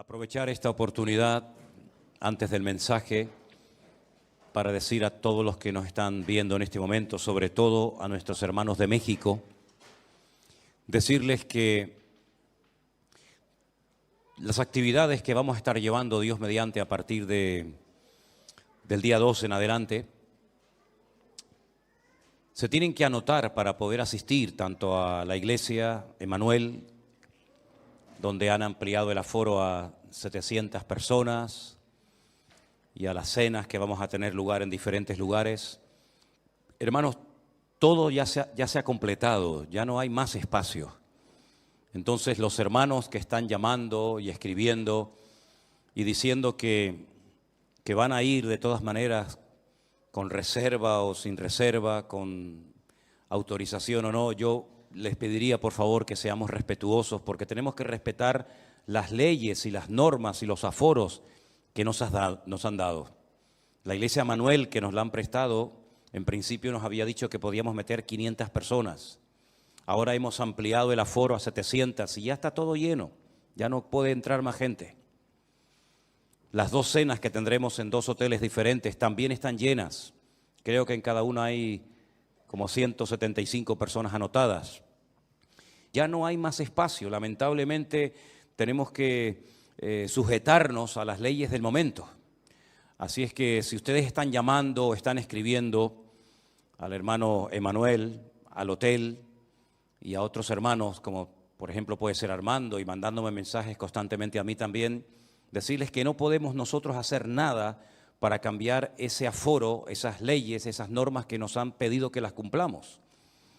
Aprovechar esta oportunidad antes del mensaje para decir a todos los que nos están viendo en este momento, sobre todo a nuestros hermanos de México, decirles que las actividades que vamos a estar llevando Dios mediante a partir del día 2 en adelante, se tienen que anotar para poder asistir tanto a la iglesia Emmanuel, donde han ampliado el aforo a 700 personas, y a las cenas que vamos a tener lugar en diferentes lugares. Hermanos, todo ya se ha completado, ya no hay más espacio. Entonces los hermanos que están llamando y escribiendo y diciendo que van a ir de todas maneras con reserva o sin reserva, con autorización o no, yo les pediría por favor que seamos respetuosos, porque tenemos que respetar las leyes y las normas y los aforos que nos han dado. La iglesia Manuel, que nos la han prestado, en principio nos había dicho que podíamos meter 500 personas. Ahora hemos ampliado el aforo a 700 y ya está todo lleno, ya no puede entrar más gente. Las 2 cenas que tendremos en 2 hoteles diferentes también están llenas. Creo que en cada una hay como 175 personas anotadas. Ya no hay más espacio, lamentablemente tenemos que sujetarnos a las leyes del momento. Así es que si ustedes están llamando o están escribiendo al hermano Emmanuel, al hotel y a otros hermanos, como por ejemplo puede ser Armando, y mandándome mensajes constantemente a mí también, decirles que no podemos nosotros hacer nada para cambiar ese aforo, esas leyes, esas normas que nos han pedido que las cumplamos.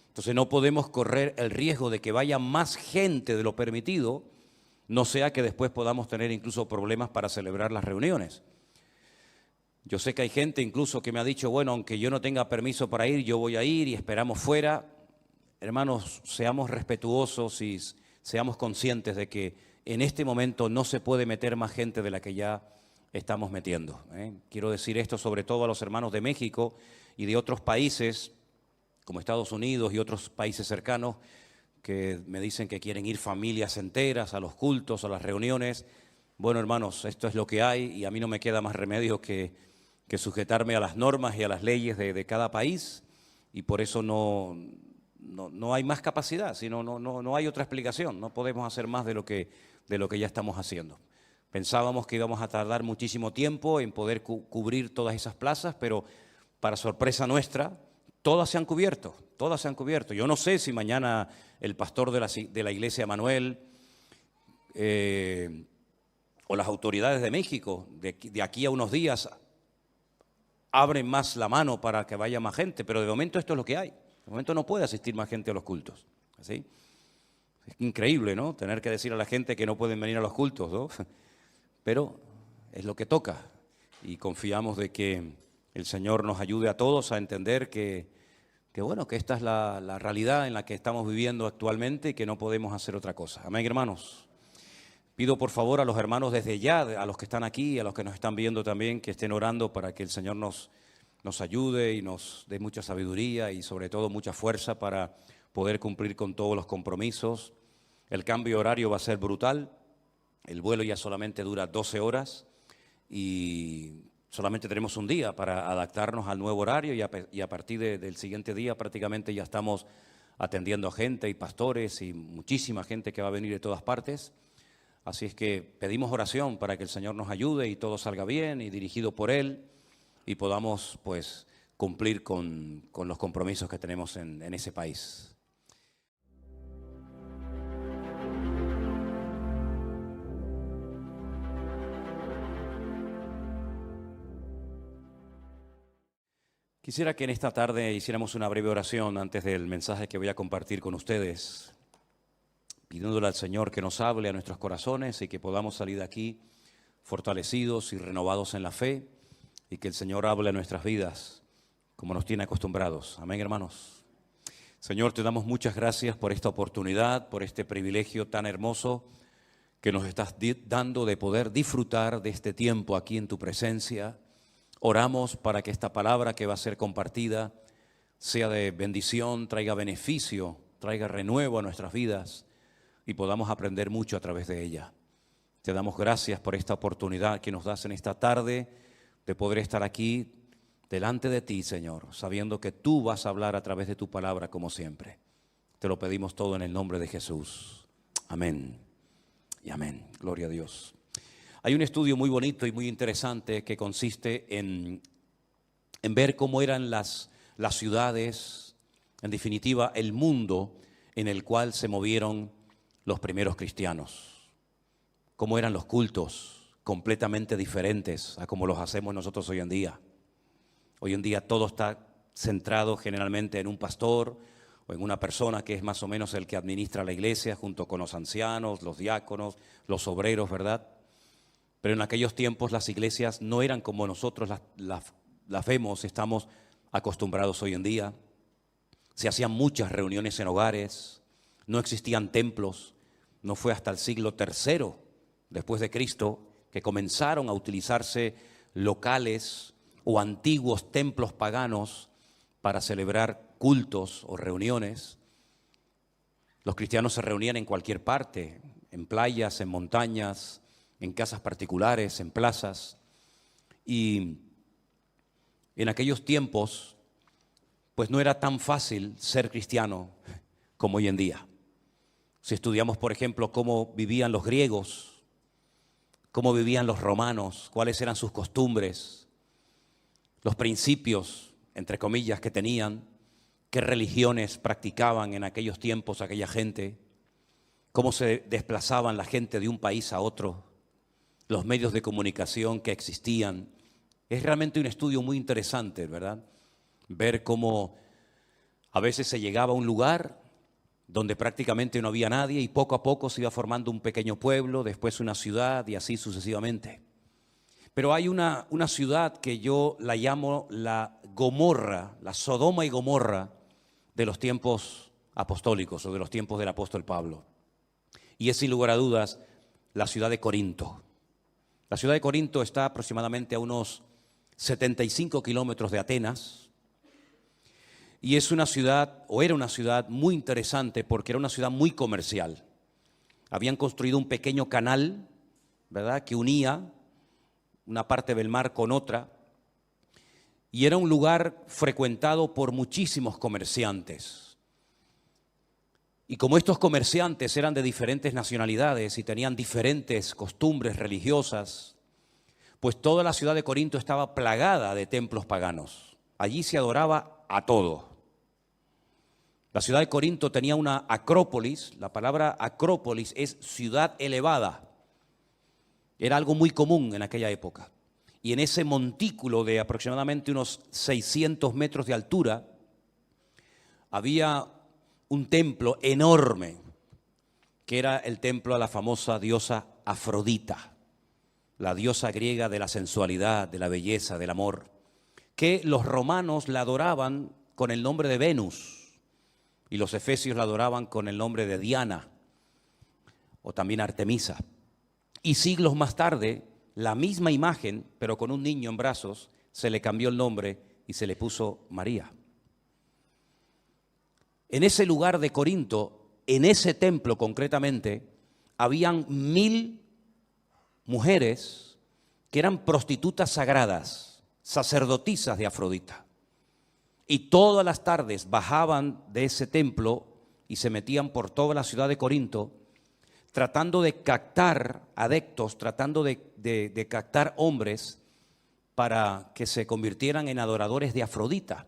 Entonces no podemos correr el riesgo de que vaya más gente de lo permitido, no sea que después podamos tener incluso problemas para celebrar las reuniones. Yo sé que hay gente incluso que me ha dicho, bueno, aunque yo no tenga permiso para ir, yo voy a ir y esperamos fuera. Hermanos, seamos respetuosos y seamos conscientes de que en este momento no se puede meter más gente de la que ya estamos metiendo. Quiero decir esto sobre todo a los hermanos de México y de otros países, como Estados Unidos y otros países cercanos, que me dicen que quieren ir familias enteras a los cultos, a las reuniones. Bueno, hermanos, esto es lo que hay y a mí no me queda más remedio que sujetarme a las normas y a las leyes de cada país, y por eso no hay más capacidad, sino no hay otra explicación. No podemos hacer más de lo que ya estamos haciendo. Pensábamos que íbamos a tardar muchísimo tiempo en poder cubrir todas esas plazas, pero para sorpresa nuestra, todas se han cubierto, todas se han cubierto. Yo no sé si mañana el pastor de la iglesia Manuel o las autoridades de México, de aquí a unos días, abren más la mano para que vaya más gente, pero de momento esto es lo que hay. De momento no puede asistir más gente a los cultos. ¿Sí? Es increíble, ¿no? Tener que decir a la gente que no pueden venir a los cultos, ¿no? Pero es lo que toca y confiamos de que el Señor nos ayude a todos a entender que esta es la realidad en la que estamos viviendo actualmente y que no podemos hacer otra cosa. Amén, hermanos. Pido por favor a los hermanos desde ya, a los que están aquí, a los que nos están viendo también, que estén orando para que el Señor nos ayude y nos dé mucha sabiduría y sobre todo mucha fuerza para poder cumplir con todos los compromisos. El cambio horario va a ser brutal. El vuelo ya solamente dura 12 horas y solamente tenemos un día para adaptarnos al nuevo horario y a partir del siguiente día prácticamente ya estamos atendiendo a gente y pastores y muchísima gente que va a venir de todas partes. Así es que pedimos oración para que el Señor nos ayude y todo salga bien y dirigido por Él y podamos pues cumplir con los compromisos que tenemos en ese país. Quisiera que en esta tarde hiciéramos una breve oración antes del mensaje que voy a compartir con ustedes, pidiéndole al Señor que nos hable a nuestros corazones y que podamos salir de aquí fortalecidos y renovados en la fe y que el Señor hable a nuestras vidas como nos tiene acostumbrados. Amén, hermanos. Señor, te damos muchas gracias por esta oportunidad, por este privilegio tan hermoso que nos estás dando de poder disfrutar de este tiempo aquí en tu presencia. Oramos para que esta palabra que va a ser compartida sea de bendición, traiga beneficio, traiga renuevo a nuestras vidas y podamos aprender mucho a través de ella. Te damos gracias por esta oportunidad que nos das en esta tarde de poder estar aquí delante de ti, Señor, sabiendo que tú vas a hablar a través de tu palabra como siempre. Te lo pedimos todo en el nombre de Jesús. Amén y amén. Gloria a Dios. Hay un estudio muy bonito y muy interesante que consiste en ver cómo eran las ciudades, en definitiva, el mundo en el cual se movieron los primeros cristianos. Cómo eran los cultos, completamente diferentes a como los hacemos nosotros hoy en día. Hoy en día todo está centrado generalmente en un pastor o en una persona que es más o menos el que administra la iglesia junto con los ancianos, los diáconos, los obreros, ¿verdad? Pero en aquellos tiempos las iglesias no eran como nosotros las vemos, estamos acostumbrados hoy en día. Se hacían muchas reuniones en hogares, no existían templos. No fue hasta el siglo III después de Cristo que comenzaron a utilizarse locales o antiguos templos paganos para celebrar cultos o reuniones. Los cristianos se reunían en cualquier parte, en playas, en montañas, en casas particulares, en plazas. Y en aquellos tiempos, pues no era tan fácil ser cristiano como hoy en día. Si estudiamos, por ejemplo, cómo vivían los griegos, cómo vivían los romanos, cuáles eran sus costumbres, los principios, entre comillas, que tenían, qué religiones practicaban en aquellos tiempos aquella gente, cómo se desplazaban la gente de un país a otro, los medios de comunicación que existían. Es realmente un estudio muy interesante, ¿verdad? Ver cómo a veces se llegaba a un lugar donde prácticamente no había nadie y poco a poco se iba formando un pequeño pueblo, después una ciudad y así sucesivamente. Pero hay una ciudad que yo la llamo la Gomorra, la Sodoma y Gomorra de los tiempos apostólicos o de los tiempos del apóstol Pablo. Y es sin lugar a dudas la ciudad de Corinto. La ciudad de Corinto está aproximadamente a unos 75 kilómetros de Atenas. Y es una ciudad, o era una ciudad muy interesante porque era una ciudad muy comercial. Habían construido un pequeño canal, ¿verdad?, que unía una parte del mar con otra. Y era un lugar frecuentado por muchísimos comerciantes. Y como estos comerciantes eran de diferentes nacionalidades y tenían diferentes costumbres religiosas, pues toda la ciudad de Corinto estaba plagada de templos paganos. Allí se adoraba a todo. La ciudad de Corinto tenía una acrópolis. La palabra acrópolis es ciudad elevada. Era algo muy común en aquella época. Y en ese montículo de aproximadamente unos 600 metros de altura había un templo enorme, que era el templo a la famosa diosa Afrodita, la diosa griega de la sensualidad, de la belleza, del amor, que los romanos la adoraban con el nombre de Venus. Y los efesios la adoraban con el nombre de Diana o también Artemisa. Y siglos más tarde, la misma imagen, pero con un niño en brazos, se le cambió el nombre y se le puso María. En ese lugar de Corinto, en ese templo concretamente, habían 1000 mujeres que eran prostitutas sagradas, sacerdotisas de Afrodita. Y todas las tardes bajaban de ese templo y se metían por toda la ciudad de Corinto tratando de captar adeptos, tratando de captar hombres para que se convirtieran en adoradores de Afrodita.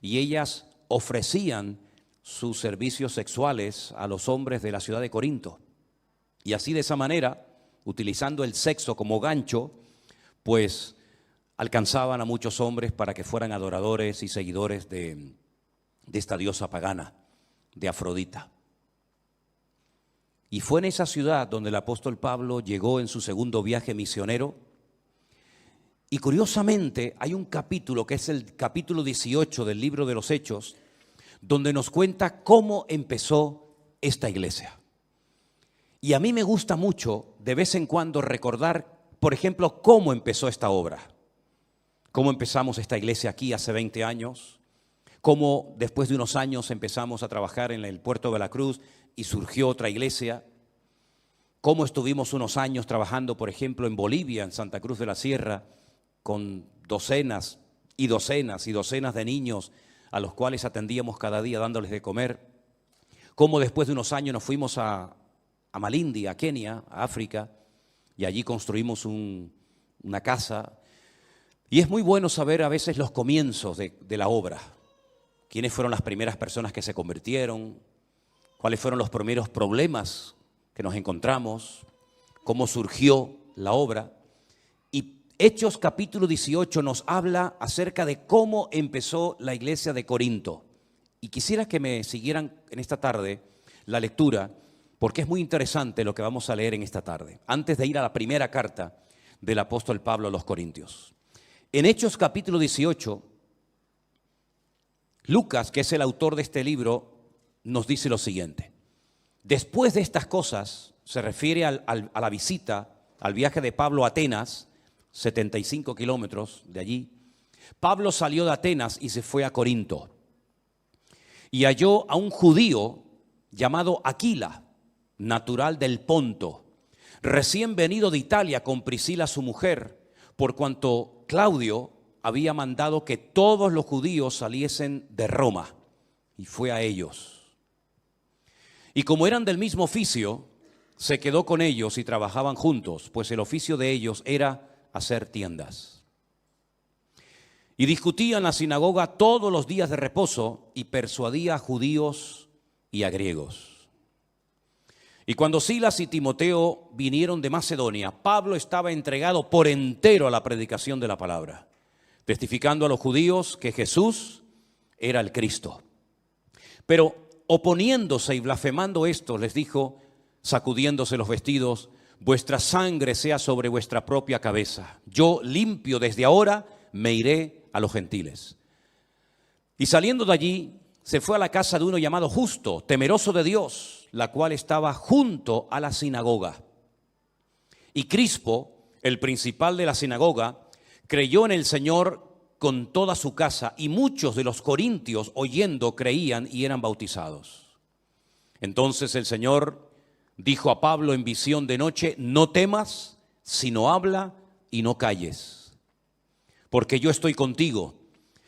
Y ellas ofrecían sus servicios sexuales a los hombres de la ciudad de Corinto. Y así de esa manera, utilizando el sexo como gancho, pues alcanzaban a muchos hombres para que fueran adoradores y seguidores de esta diosa pagana, de Afrodita. Y fue en esa ciudad donde el apóstol Pablo llegó en su segundo viaje misionero. Y curiosamente hay un capítulo que es el capítulo 18 del libro de los Hechos, donde nos cuenta cómo empezó esta iglesia. Y a mí me gusta mucho de vez en cuando recordar, por ejemplo, cómo empezó esta obra. Cómo empezamos esta iglesia aquí hace 20 años, cómo después de unos años empezamos a trabajar en el puerto de Veracruz y surgió otra iglesia, cómo estuvimos unos años trabajando, por ejemplo, en Bolivia, en Santa Cruz de la Sierra, con docenas y docenas y docenas de niños a los cuales atendíamos cada día dándoles de comer. Cómo después de unos años nos fuimos a Malindi, a Kenia, a África, y allí construimos una casa. Y es muy bueno saber a veces los comienzos de la obra. ¿Quiénes fueron las primeras personas que se convirtieron? ¿Cuáles fueron los primeros problemas que nos encontramos? ¿Cómo surgió la obra? Y Hechos capítulo 18 nos habla acerca de cómo empezó la iglesia de Corinto. Y quisiera que me siguieran en esta tarde la lectura, porque es muy interesante lo que vamos a leer en esta tarde, antes de ir a la primera carta del apóstol Pablo a los Corintios. En Hechos capítulo 18, Lucas, que es el autor de este libro, nos dice lo siguiente. Después de estas cosas, se refiere a la visita, al viaje de Pablo a Atenas, 75 kilómetros de allí. Pablo salió de Atenas y se fue a Corinto. Y halló a un judío llamado Aquila, natural del Ponto, recién venido de Italia con Priscila su mujer, por cuanto Claudio había mandado que todos los judíos saliesen de Roma, y fue a ellos. Y como eran del mismo oficio, se quedó con ellos y trabajaban juntos, pues el oficio de ellos era hacer tiendas. Y discutía en la sinagoga todos los días de reposo y persuadía a judíos y a griegos. Y cuando Silas y Timoteo vinieron de Macedonia, Pablo estaba entregado por entero a la predicación de la palabra, testificando a los judíos que Jesús era el Cristo. Pero oponiéndose y blasfemando esto, les dijo, sacudiéndose los vestidos, vuestra sangre sea sobre vuestra propia cabeza. Yo limpio desde ahora, me iré a los gentiles. Y saliendo de allí, se fue a la casa de uno llamado Justo, temeroso de Dios, la cual estaba junto a la sinagoga. Y Crispo, el principal de la sinagoga, creyó en el Señor con toda su casa, y muchos de los corintios, oyendo, creían y eran bautizados. Entonces el Señor dijo a Pablo en visión de noche, no temas, sino habla y no calles, porque yo estoy contigo,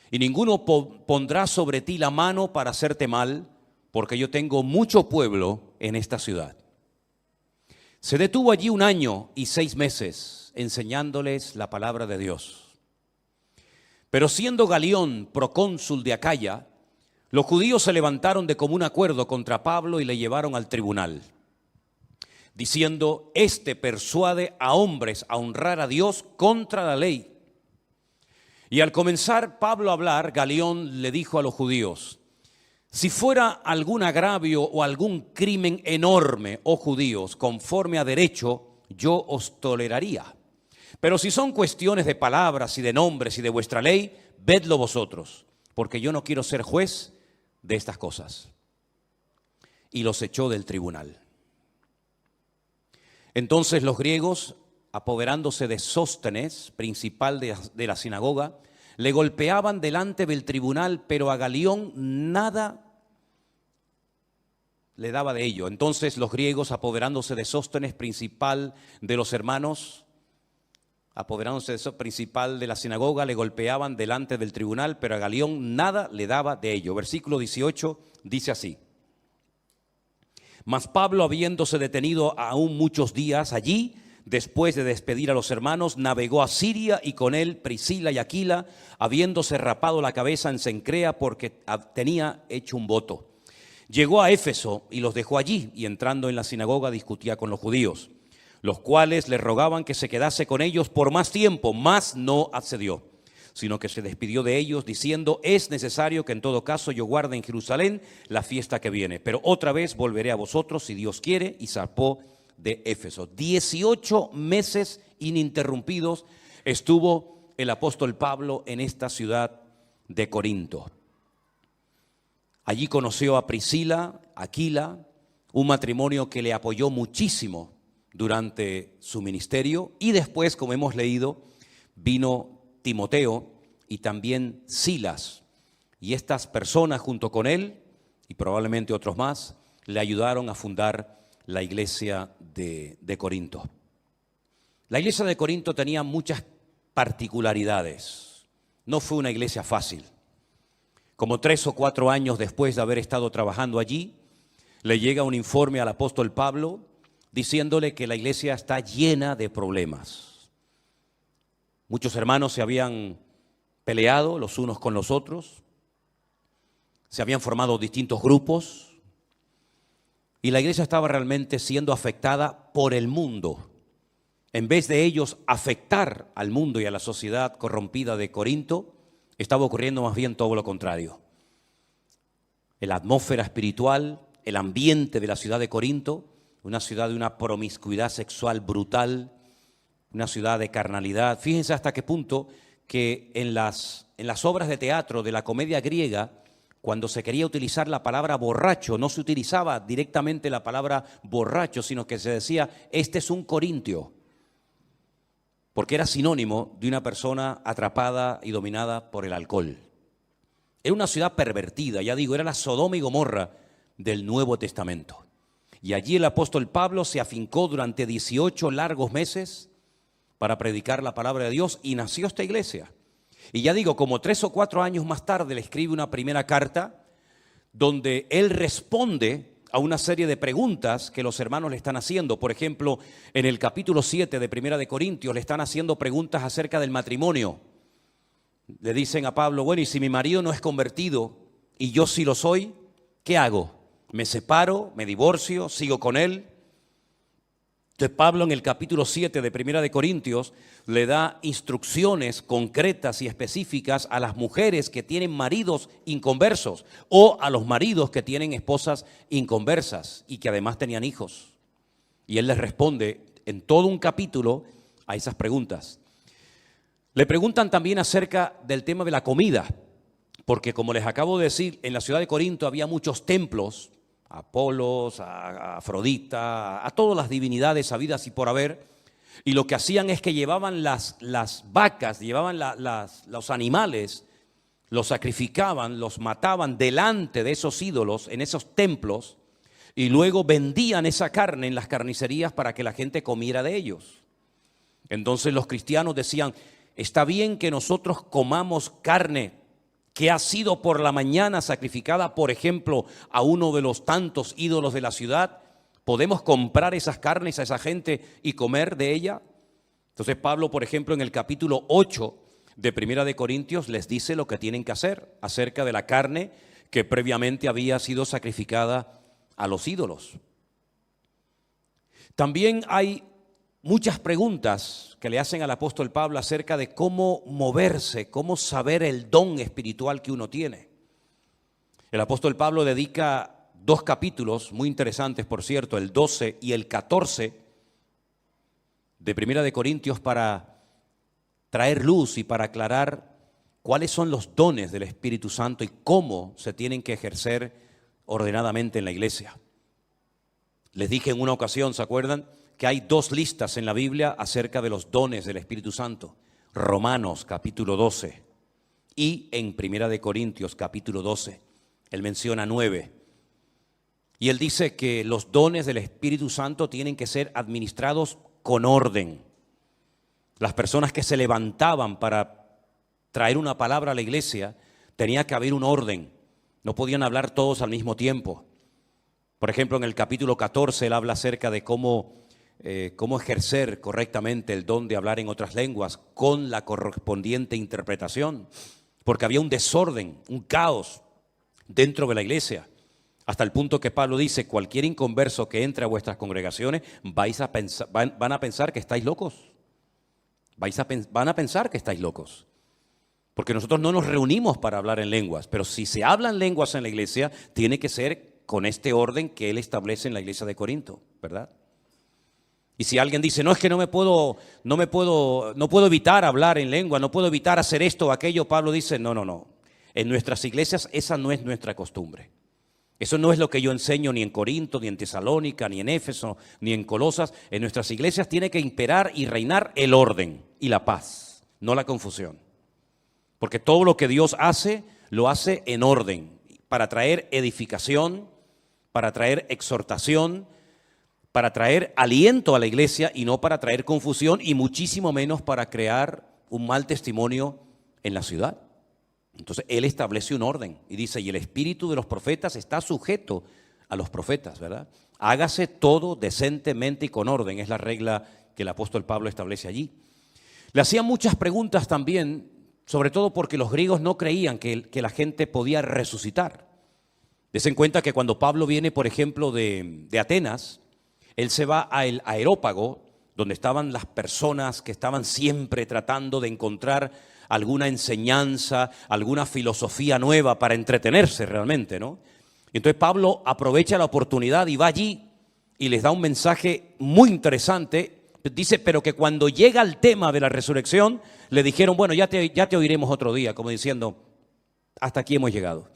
y ninguno pondrá sobre ti la mano para hacerte mal, porque yo tengo mucho pueblo en esta ciudad. Se detuvo allí 1 año y 6 meses, enseñándoles la palabra de Dios. Pero siendo Galión procónsul de Acaya, los judíos se levantaron de común acuerdo contra Pablo y le llevaron al tribunal, diciendo, este persuade a hombres a honrar a Dios contra la ley. Y al comenzar Pablo a hablar, Galión le dijo a los judíos, si fuera algún agravio o algún crimen enorme, oh judíos, conforme a derecho, yo os toleraría. Pero si son cuestiones de palabras y de nombres y de vuestra ley, vedlo vosotros, porque yo no quiero ser juez de estas cosas. Y los echó del tribunal. Entonces los griegos, apoderándose de Sóstenes, principal de la sinagoga, le golpeaban delante del tribunal, pero a Galión nada le daba de ello. Entonces los griegos, apoderándose de Sóstenes, principal de los hermanos, apoderándose de principal de la sinagoga, le golpeaban delante del tribunal, pero a Galión nada le daba de ello. Versículo 18 dice así. Mas Pablo, habiéndose detenido aún muchos días allí, después de despedir a los hermanos, navegó a Siria y con él Priscila y Aquila, habiéndose rapado la cabeza en Cencrea porque tenía hecho un voto. Llegó a Éfeso y los dejó allí, y entrando en la sinagoga discutía con los judíos, los cuales le rogaban que se quedase con ellos por más tiempo, mas no accedió, sino que se despidió de ellos diciendo, es necesario que en todo caso yo guarde en Jerusalén la fiesta que viene, pero otra vez volveré a vosotros si Dios quiere, y zarpó de Éfeso. 18 meses ininterrumpidos estuvo el apóstol Pablo en esta ciudad de Corinto. Allí conoció a Priscila, Aquila, un matrimonio que le apoyó muchísimo durante su ministerio, y después, como hemos leído, vino Timoteo y también Silas, y estas personas junto con él y probablemente otros más le ayudaron a fundar la iglesia de Corinto. La iglesia de Corinto tenía muchas particularidades. No fue una iglesia fácil. Como 3 o 4 años después de haber estado trabajando allí, le llega un informe al apóstol Pablo diciéndole que la iglesia está llena de problemas. Muchos hermanos se habían peleado los unos con los otros, se habían formado distintos grupos y la iglesia estaba realmente siendo afectada por el mundo. En vez de ellos afectar al mundo y a la sociedad corrompida de Corinto, estaba ocurriendo más bien todo lo contrario. La atmósfera espiritual, el ambiente de la ciudad de Corinto, una ciudad de una promiscuidad sexual brutal, una ciudad de carnalidad. Fíjense hasta qué punto que en las obras de teatro de la comedia griega, cuando se quería utilizar la palabra borracho, no se utilizaba directamente la palabra borracho, sino que se decía, este es un corintio, porque era sinónimo de una persona atrapada y dominada por el alcohol. Era una ciudad pervertida, ya digo, era la Sodoma y Gomorra del Nuevo Testamento. Y allí el apóstol Pablo se afincó durante 18 largos meses para predicar la palabra de Dios y nació esta iglesia. Y ya digo, como 3 o 4 años más tarde le escribe una primera carta donde él responde a una serie de preguntas que los hermanos le están haciendo. Por ejemplo, en el capítulo 7 de Primera de Corintios le están haciendo preguntas acerca del matrimonio. Le dicen a Pablo, bueno, y si mi marido no es convertido y yo sí lo soy, ¿qué hago? ¿Me separo? ¿Me divorcio? ¿Sigo con él? Entonces Pablo en el capítulo 7 de Primera de Corintios le da instrucciones concretas y específicas a las mujeres que tienen maridos inconversos o a los maridos que tienen esposas inconversas y que además tenían hijos. Y él les responde en todo un capítulo a esas preguntas. Le preguntan también acerca del tema de la comida, porque como les acabo de decir, en la ciudad de Corinto había muchos templos, a Apolos, a Afrodita, a todas las divinidades habidas y por haber, y lo que hacían es que llevaban las vacas, llevaban los animales, los sacrificaban, los mataban delante de esos ídolos, en esos templos, y luego vendían esa carne en las carnicerías para que la gente comiera de ellos. Entonces los cristianos decían, está bien que nosotros comamos carne que ha sido por la mañana sacrificada, por ejemplo, a uno de los tantos ídolos de la ciudad. ¿Podemos comprar esas carnes a esa gente y comer de ella? Entonces Pablo, por ejemplo, en el capítulo 8 de Primera de Corintios les dice lo que tienen que hacer acerca de la carne que previamente había sido sacrificada a los ídolos. También hay muchas preguntas que le hacen al apóstol Pablo acerca de cómo moverse, cómo saber el don espiritual que uno tiene. El apóstol Pablo dedica 2 capítulos muy interesantes, por cierto, el 12 y el 14 de Primera de Corintios para traer luz y para aclarar cuáles son los dones del Espíritu Santo y cómo se tienen que ejercer ordenadamente en la iglesia. Les dije en una ocasión, ¿se acuerdan?, que hay 2 listas en la Biblia acerca de los dones del Espíritu Santo. Romanos capítulo 12 y en Primera de Corintios capítulo 12. Él menciona 9. Y él dice que los dones del Espíritu Santo tienen que ser administrados con orden. Las personas que se levantaban para traer una palabra a la iglesia, tenía que haber un orden. No podían hablar todos al mismo tiempo. Por ejemplo, en el capítulo 14 él habla acerca de cómo ejercer correctamente el don de hablar en otras lenguas con la correspondiente interpretación, porque había un desorden, un caos dentro de la iglesia, hasta el punto que Pablo dice, cualquier inconverso que entre a vuestras congregaciones van a pensar que estáis locos, van a pensar que estáis locos, porque nosotros no nos reunimos para hablar en lenguas, pero si se hablan lenguas en la iglesia, tiene que ser con este orden que él establece en la iglesia de Corinto, ¿verdad? Y si alguien dice, no, es que no puedo evitar hablar en lengua, no puedo evitar hacer esto o aquello, Pablo dice, no. En nuestras iglesias esa no es nuestra costumbre. Eso no es lo que yo enseño ni en Corinto, ni en Tesalónica, ni en Éfeso, ni en Colosas. En nuestras iglesias tiene que imperar y reinar el orden y la paz, no la confusión. Porque todo lo que Dios hace, lo hace en orden, para traer edificación, para traer exhortación, para traer aliento a la iglesia y no para traer confusión y muchísimo menos para crear un mal testimonio en la ciudad. Entonces él establece un orden y dice, y el espíritu de los profetas está sujeto a los profetas, ¿verdad? Hágase todo decentemente y con orden, es la regla que el apóstol Pablo establece allí. Le hacían muchas preguntas también, sobre todo porque los griegos no creían que la gente podía resucitar. Desen cuenta que cuando Pablo viene, por ejemplo, de Atenas, él se va al Areópago, donde estaban las personas que estaban siempre tratando de encontrar alguna enseñanza, alguna filosofía nueva para entretenerse realmente, ¿no? Entonces Pablo aprovecha la oportunidad y va allí y les da un mensaje muy interesante. Dice, pero que cuando llega el tema de la resurrección, le dijeron, bueno, ya te oiremos otro día, como diciendo, hasta aquí hemos llegado.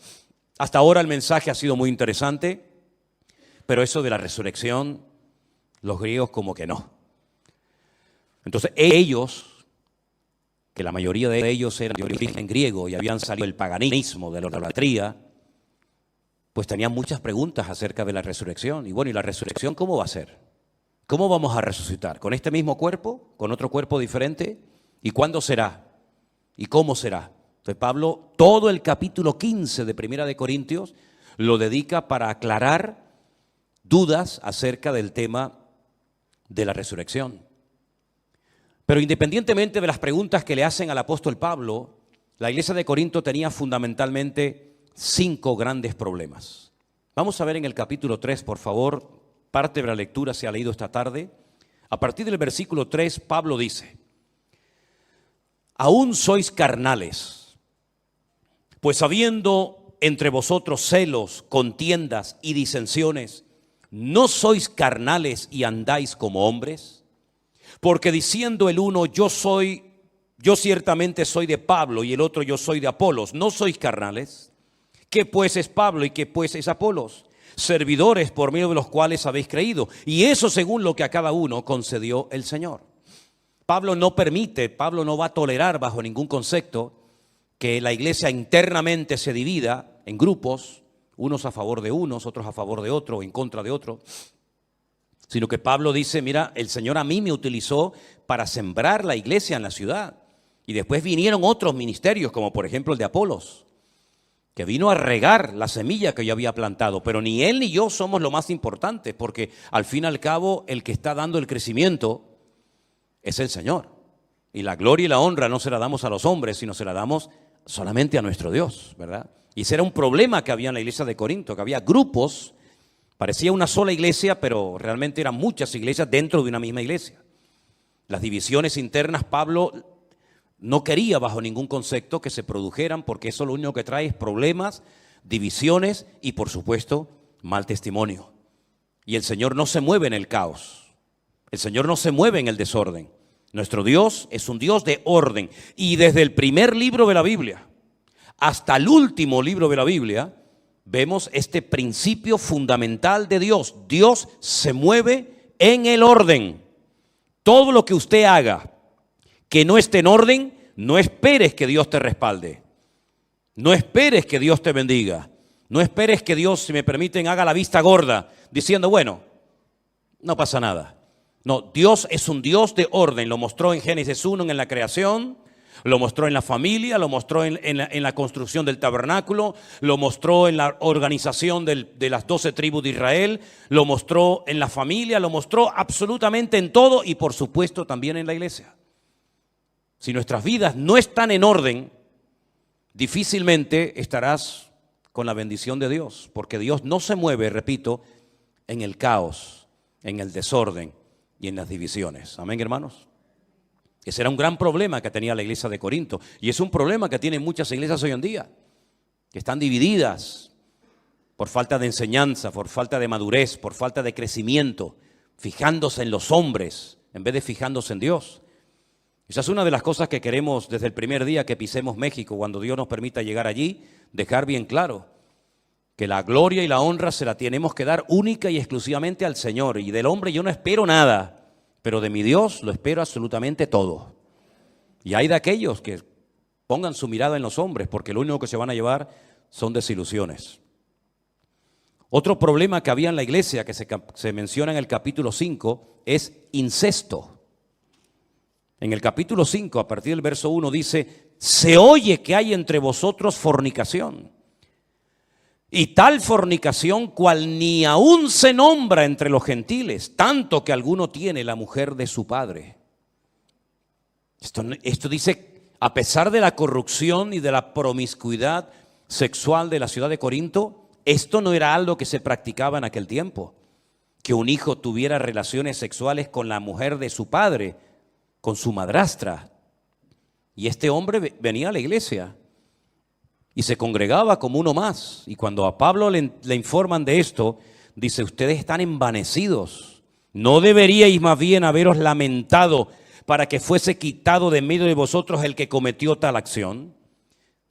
Hasta ahora el mensaje ha sido muy interesante, pero eso de la resurrección, los griegos como que no. Entonces ellos, que la mayoría de ellos eran de origen griego y habían salido del paganismo, de la idolatría, pues tenían muchas preguntas acerca de la resurrección. Y bueno, ¿y la resurrección cómo va a ser? ¿Cómo vamos a resucitar? ¿Con este mismo cuerpo? ¿Con otro cuerpo diferente? ¿Y cuándo será? ¿Y cómo será? Entonces Pablo, todo el capítulo 15 de Primera de Corintios, lo dedica para aclarar dudas acerca del tema de la resurrección. Pero independientemente de las preguntas que le hacen al apóstol Pablo, la iglesia de Corinto tenía fundamentalmente 5 grandes problemas. Vamos a ver en el capítulo 3, por favor, parte de la lectura se ha leído esta tarde. A partir del versículo 3, Pablo dice, aún sois carnales, pues habiendo entre vosotros celos, contiendas y disensiones, ¿no sois carnales y andáis como hombres? Porque diciendo el uno, yo ciertamente soy de Pablo, y el otro, yo soy de Apolos, ¿no sois carnales? ¿Qué pues es Pablo y qué pues es Apolos? Servidores por medio de los cuales habéis creído, y eso según lo que a cada uno concedió el Señor. Pablo no va a tolerar bajo ningún concepto que la iglesia internamente se divida en grupos, unos a favor de unos, otros a favor de otro, o en contra de otro, sino que Pablo dice, mira, el Señor a mí me utilizó para sembrar la iglesia en la ciudad, y después vinieron otros ministerios, como por ejemplo el de Apolos, que vino a regar la semilla que yo había plantado, pero ni él ni yo somos lo más importante, porque al fin y al cabo el que está dando el crecimiento es el Señor. Y la gloria y la honra no se la damos a los hombres, sino se la damos solamente a nuestro Dios, ¿verdad? Y ese era un problema que había en la iglesia de Corinto, que había grupos, parecía una sola iglesia, pero realmente eran muchas iglesias dentro de una misma iglesia. Las divisiones internas, Pablo no quería bajo ningún concepto que se produjeran, porque eso lo único que trae es problemas, divisiones y por supuesto mal testimonio. Y el Señor no se mueve en el caos, el Señor no se mueve en el desorden. Nuestro Dios es un Dios de orden, y desde el primer libro de la Biblia hasta el último libro de la Biblia vemos este principio fundamental de Dios. Dios se mueve en el orden. Todo lo que usted haga que no esté en orden, no esperes que Dios te respalde. No esperes que Dios te bendiga. No esperes que Dios, si me permiten, haga la vista gorda, diciendo, bueno, no pasa nada. No, Dios es un Dios de orden. Lo mostró en Génesis 1 en la creación, lo mostró en la familia, lo mostró en la construcción del tabernáculo, lo mostró en la organización de las 12 tribus de Israel, lo mostró en la familia, lo mostró absolutamente en todo y por supuesto también en la iglesia. Si nuestras vidas no están en orden, difícilmente estarás con la bendición de Dios, porque Dios no se mueve, repito, en el caos, en el desorden y en las divisiones. Amén, hermanos. Ese era un gran problema que tenía la iglesia de Corinto, y es un problema que tienen muchas iglesias hoy en día, que están divididas por falta de enseñanza, por falta de madurez, por falta de crecimiento, fijándose en los hombres en vez de fijándose en Dios. Esa es una de las cosas que queremos desde el primer día que pisemos México, cuando Dios nos permita llegar allí, dejar bien claro que la gloria y la honra se la tenemos que dar única y exclusivamente al Señor. Y del hombre yo no espero nada, pero de mi Dios lo espero absolutamente todo. Y hay de aquellos que pongan su mirada en los hombres, porque lo único que se van a llevar son desilusiones. Otro problema que había en la iglesia, que se menciona en el capítulo 5, es incesto. En el capítulo 5, a partir del verso 1, dice: se oye que hay entre vosotros fornicación, y tal fornicación cual ni aún se nombra entre los gentiles, tanto que alguno tiene la mujer de su padre. Esto dice, a pesar de la corrupción y de la promiscuidad sexual de la ciudad de Corinto, esto no era algo que se practicaba en aquel tiempo, que un hijo tuviera relaciones sexuales con la mujer de su padre, con su madrastra. Y este hombre venía a la iglesia y se congregaba como uno más. Y cuando a Pablo le informan de esto, dice: ustedes están envanecidos. ¿No deberíais más bien haberos lamentado para que fuese quitado de medio de vosotros el que cometió tal acción?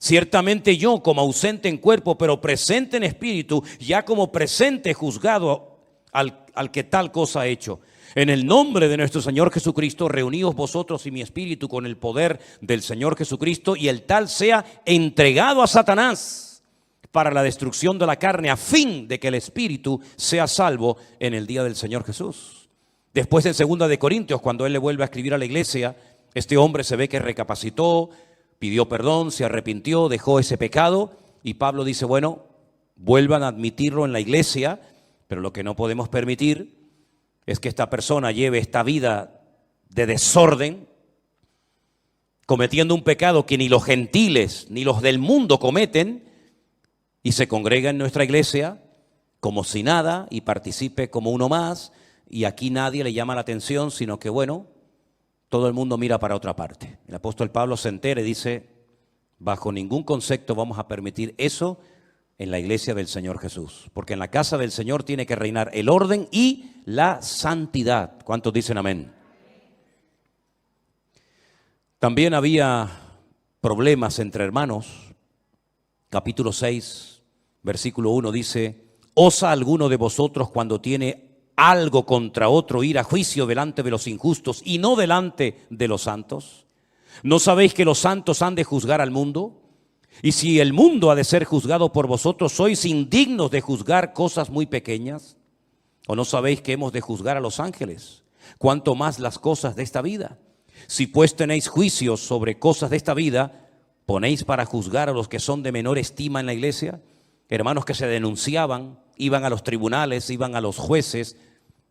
Ciertamente yo, como ausente en cuerpo, pero presente en espíritu, ya como presente juzgado al que tal cosa ha hecho. En el nombre de nuestro Señor Jesucristo, reuníos vosotros y mi espíritu con el poder del Señor Jesucristo, y el tal sea entregado a Satanás para la destrucción de la carne, a fin de que el espíritu sea salvo en el día del Señor Jesús. Después, en 2 de Corintios, cuando él le vuelve a escribir a la iglesia, este hombre se ve que recapacitó, pidió perdón, se arrepintió, dejó ese pecado, y Pablo dice: bueno, vuelvan a admitirlo en la iglesia, pero lo que no podemos permitir es que esta persona lleve esta vida de desorden, cometiendo un pecado que ni los gentiles ni los del mundo cometen, y se congrega en nuestra iglesia como si nada y participe como uno más, y aquí nadie le llama la atención, sino que bueno, todo el mundo mira para otra parte. El apóstol Pablo se entera y dice: bajo ningún concepto vamos a permitir eso en la iglesia del Señor Jesús, porque en la casa del Señor tiene que reinar el orden y la santidad. ¿Cuántos dicen amén? También había problemas entre hermanos. Capítulo 6, versículo 1 dice: ¿osa alguno de vosotros, cuando tiene algo contra otro, ir a juicio delante de los injustos y no delante de los santos? ¿No sabéis que los santos han de juzgar al mundo? Y si el mundo ha de ser juzgado por vosotros, ¿sois indignos de juzgar cosas muy pequeñas? ¿O no sabéis que hemos de juzgar a los ángeles? ¿Cuánto más las cosas de esta vida? Si pues tenéis juicios sobre cosas de esta vida, ¿ponéis para juzgar a los que son de menor estima en la iglesia? Hermanos que se denunciaban, iban a los tribunales, iban a los jueces,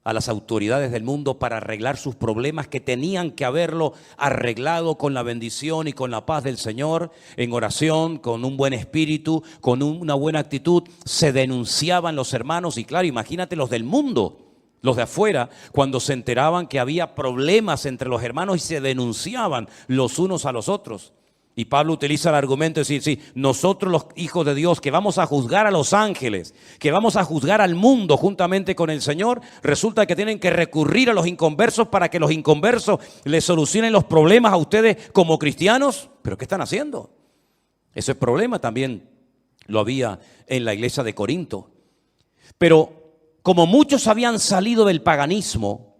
a las autoridades del mundo para arreglar sus problemas, que tenían que haberlo arreglado con la bendición y con la paz del Señor, en oración, con un buen espíritu, con una buena actitud. Se denunciaban los hermanos, y claro, imagínate los del mundo, los de afuera, cuando se enteraban que había problemas entre los hermanos, y se denunciaban los unos a los otros. Y Pablo utiliza el argumento de decir: sí, nosotros los hijos de Dios, que vamos a juzgar a los ángeles, que vamos a juzgar al mundo juntamente con el Señor, resulta que tienen que recurrir a los inconversos para que los inconversos les solucionen los problemas a ustedes como cristianos. ¿Pero qué están haciendo? Ese problema también lo había en la iglesia de Corinto. Pero como muchos habían salido del paganismo,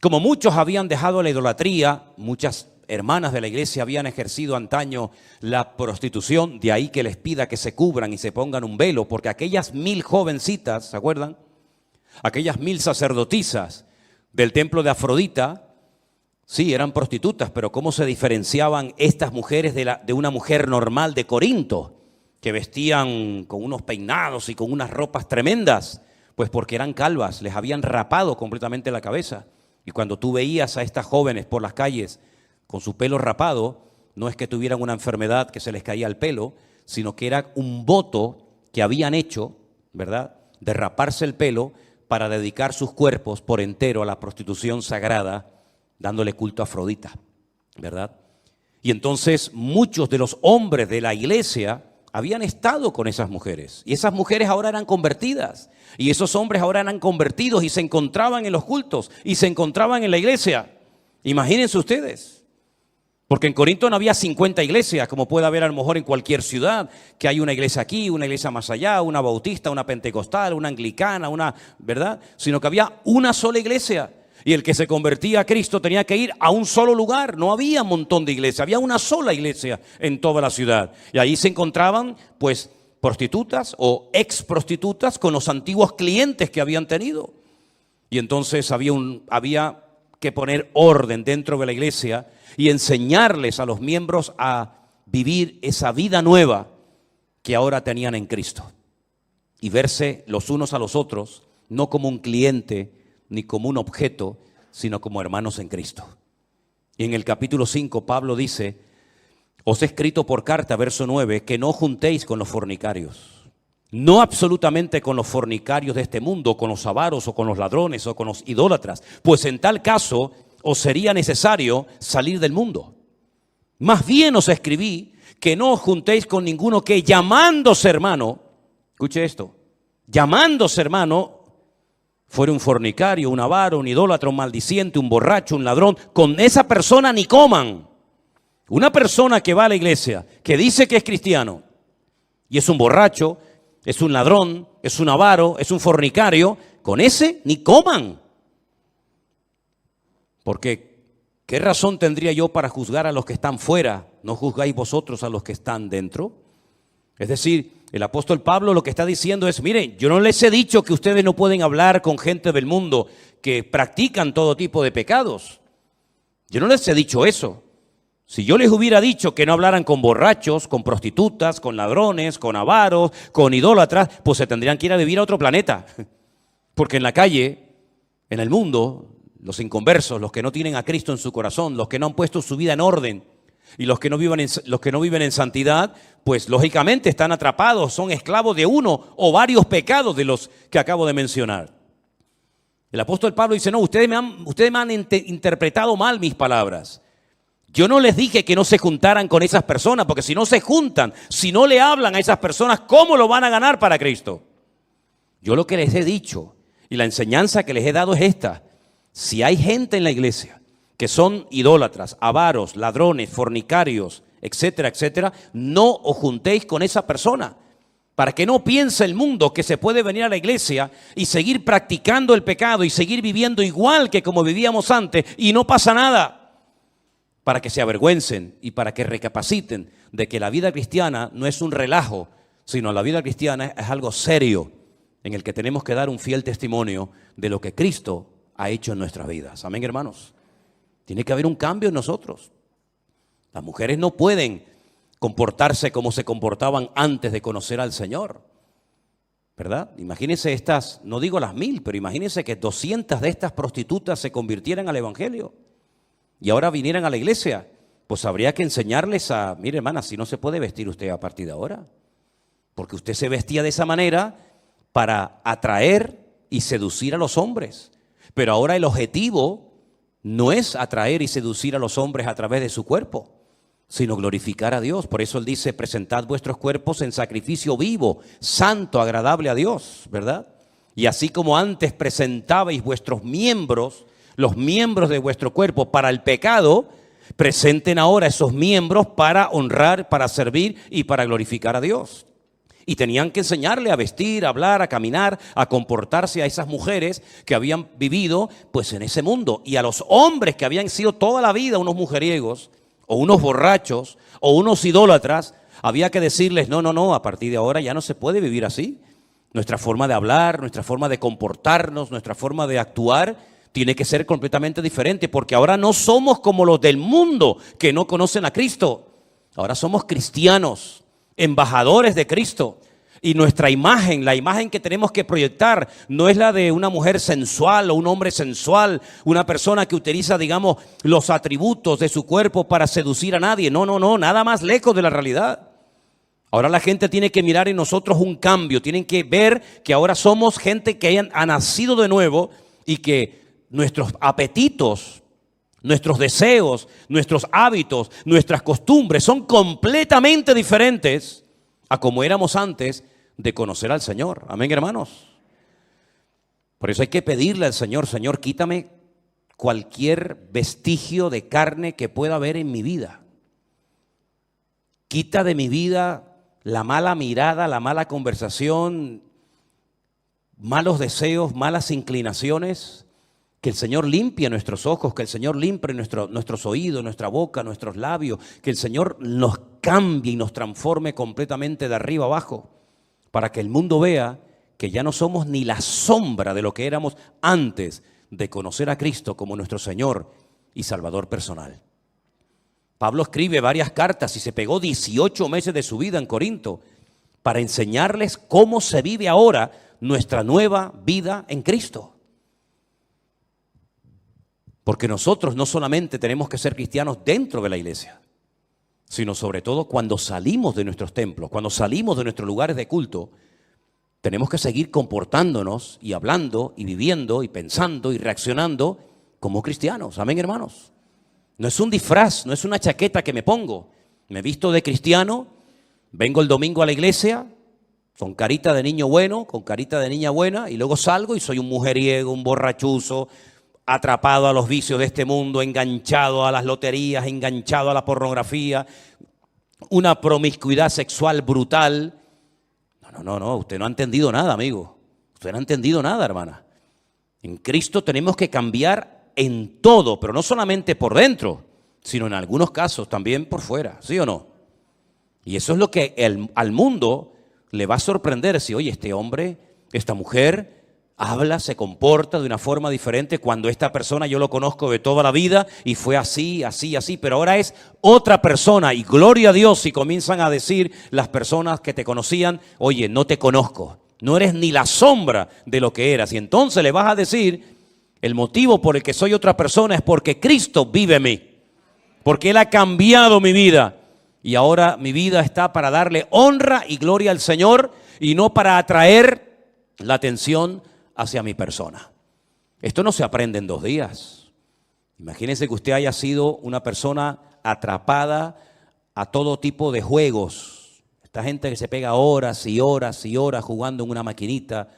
como muchos habían dejado la idolatría, muchas hermanas de la iglesia habían ejercido antaño la prostitución, de ahí que les pida que se cubran y se pongan un velo, porque aquellas 1000 jovencitas, ¿se acuerdan? Aquellas 1000 sacerdotisas del templo de Afrodita, sí, eran prostitutas, pero ¿cómo se diferenciaban estas mujeres de una mujer normal de Corinto, que vestían con unos peinados y con unas ropas tremendas? Pues porque eran calvas, les habían rapado completamente la cabeza. Y cuando tú veías a estas jóvenes por las calles con su pelo rapado, no es que tuvieran una enfermedad que se les caía el pelo, sino que era un voto que habían hecho, ¿verdad?, de raparse el pelo para dedicar sus cuerpos por entero a la prostitución sagrada, dándole culto a Afrodita, ¿verdad? Y entonces muchos de los hombres de la iglesia habían estado con esas mujeres, y esas mujeres ahora eran convertidas, y esos hombres ahora eran convertidos y se encontraban en los cultos y se encontraban en la iglesia. Imagínense ustedes. Porque en Corinto no había 50 iglesias, como puede haber a lo mejor en cualquier ciudad, que hay una iglesia aquí, una iglesia más allá, una bautista, una pentecostal, una anglicana, ¿verdad? Sino que había una sola iglesia. Y el que se convertía a Cristo tenía que ir a un solo lugar. No había un montón de iglesias, había una sola iglesia en toda la ciudad. Y ahí se encontraban, pues, prostitutas o ex prostitutas con los antiguos clientes que habían tenido. Y entonces había que poner orden dentro de la iglesia y enseñarles a los miembros a vivir esa vida nueva que ahora tenían en Cristo. Y verse los unos a los otros, no como un cliente ni como un objeto, sino como hermanos en Cristo. Y en el capítulo 5 Pablo dice: os he escrito por carta, verso 9, que no juntéis con los fornicarios. No absolutamente con los fornicarios de este mundo, con los avaros o con los ladrones o con los idólatras, pues en tal caso os sería necesario salir del mundo. Más bien os escribí que no os juntéis con ninguno que llamándose hermano, escuche esto, llamándose hermano, fuera un fornicario, un avaro, un idólatra, un maldiciente, un borracho, un ladrón, con esa persona ni coman. Una persona que va a la iglesia, que dice que es cristiano, y es un borracho, es un ladrón, es un avaro, es un fornicario, con ese ni coman. Porque, ¿qué razón tendría yo para juzgar a los que están fuera? ¿No juzgáis vosotros a los que están dentro? Es decir, el apóstol Pablo lo que está diciendo es: miren, yo no les he dicho que ustedes no pueden hablar con gente del mundo que practican todo tipo de pecados. Yo no les he dicho eso. Si yo les hubiera dicho que no hablaran con borrachos, con prostitutas, con ladrones, con avaros, con idólatras, pues se tendrían que ir a vivir a otro planeta. Porque en la calle, en el mundo, los inconversos, los que no tienen a Cristo en su corazón, los que no han puesto su vida en orden y los que no viven en santidad, pues lógicamente están atrapados, son esclavos de uno o varios pecados de los que acabo de mencionar. El apóstol Pablo dice: no, ustedes me han interpretado mal mis palabras. Yo no les dije que no se juntaran con esas personas, porque si no se juntan, si no le hablan a esas personas, ¿cómo lo van a ganar para Cristo? Yo lo que les he dicho y la enseñanza que les he dado es esta: si hay gente en la iglesia que son idólatras, avaros, ladrones, fornicarios, etcétera, etcétera, no os juntéis con esa persona, para que no piense el mundo que se puede venir a la iglesia y seguir practicando el pecado y seguir viviendo igual que como vivíamos antes y no pasa nada. Para que se avergüencen y para que recapaciten de que la vida cristiana no es un relajo, sino la vida cristiana es algo serio en el que tenemos que dar un fiel testimonio de lo que Cristo ha hecho en nuestras vidas. Amén, hermanos. Tiene que haber un cambio en nosotros. Las mujeres no pueden comportarse como se comportaban antes de conocer al Señor, ¿verdad? Imagínense estas, no digo las 1000, pero imagínense que 200 de estas prostitutas se convirtieran al evangelio y ahora vinieran a la iglesia. Pues habría que enseñarles a: mire, hermana, si no se puede vestir usted a partir de ahora, porque usted se vestía de esa manera para atraer y seducir a los hombres, pero ahora el objetivo no es atraer y seducir a los hombres a través de su cuerpo, sino glorificar a Dios. Por eso Él dice: presentad vuestros cuerpos en sacrificio vivo, santo, agradable a Dios, ¿verdad? Y así como antes presentabais vuestros miembros, los miembros de vuestro cuerpo para el pecado, presenten ahora esos miembros para honrar, para servir y para glorificar a Dios. Y tenían que enseñarle a vestir, a hablar, a caminar, a comportarse a esas mujeres que habían vivido pues en ese mundo. Y a los hombres que habían sido toda la vida unos mujeriegos o unos borrachos o unos idólatras, había que decirles: no, a partir de ahora ya no se puede vivir así. Nuestra forma de hablar, nuestra forma de comportarnos, nuestra forma de actuar tiene que ser completamente diferente, porque ahora no somos como los del mundo que no conocen a Cristo. Ahora somos cristianos, embajadores de Cristo, y nuestra imagen, la imagen que tenemos que proyectar, no es la de una mujer sensual o un hombre sensual, una persona que utiliza, digamos, los atributos de su cuerpo para seducir a nadie. No, nada más lejos de la realidad. Ahora la gente tiene que mirar en nosotros un cambio, tienen que ver que ahora somos gente que ha nacido de nuevo y que nuestros apetitos, nuestros deseos, nuestros hábitos, nuestras costumbres son completamente diferentes a como éramos antes de conocer al Señor. Amén, hermanos. Por eso hay que pedirle al Señor: Señor, quítame cualquier vestigio de carne que pueda haber en mi vida. Quita de mi vida la mala mirada, la mala conversación, malos deseos, malas inclinaciones. Que el Señor limpie nuestros ojos, que el Señor limpie nuestros oídos, nuestra boca, nuestros labios, que el Señor nos cambie y nos transforme completamente de arriba abajo. para que el mundo vea que ya no somos ni la sombra de lo que éramos antes de conocer a Cristo como nuestro Señor y Salvador personal. Pablo escribe varias cartas y se pegó 18 meses de su vida en Corinto para enseñarles cómo se vive ahora nuestra nueva vida en Cristo. Porque nosotros no solamente tenemos que ser cristianos dentro de la iglesia, sino sobre todo cuando salimos de nuestros templos, cuando salimos de nuestros lugares de culto, tenemos que seguir comportándonos y hablando y viviendo y pensando y reaccionando como cristianos. Amén, hermanos. No es un disfraz, no es una chaqueta que me pongo. Me visto de cristiano, vengo el domingo a la iglesia con carita de niño bueno, con carita de niña buena, y luego salgo y soy un mujeriego, un borrachuzo, atrapado a los vicios de este mundo, enganchado a las loterías, enganchado a la pornografía, una promiscuidad sexual brutal. No, usted no ha entendido nada, amigo. Usted no ha entendido nada, hermana. En Cristo tenemos que cambiar en todo, pero no solamente por dentro, sino en algunos casos también por fuera, ¿sí o no? Y eso es lo que al mundo le va a sorprender si, oye, este hombre, esta mujer habla, se comporta de una forma diferente cuando esta persona yo lo conozco de toda la vida y fue así, pero ahora es otra persona y gloria a Dios si comienzan a decir las personas que te conocían, oye, no te conozco, no eres ni la sombra de lo que eras. Y entonces le vas a decir, el motivo por el que soy otra persona es porque Cristo vive en mí, porque Él ha cambiado mi vida y ahora mi vida está para darle honra y gloria al Señor y no para atraer la atención hacia mi persona. Esto no se aprende en 2 días. Imagínense que usted haya sido una persona atrapada a todo tipo de juegos. Esta gente que se pega horas y horas y horas jugando en una maquinita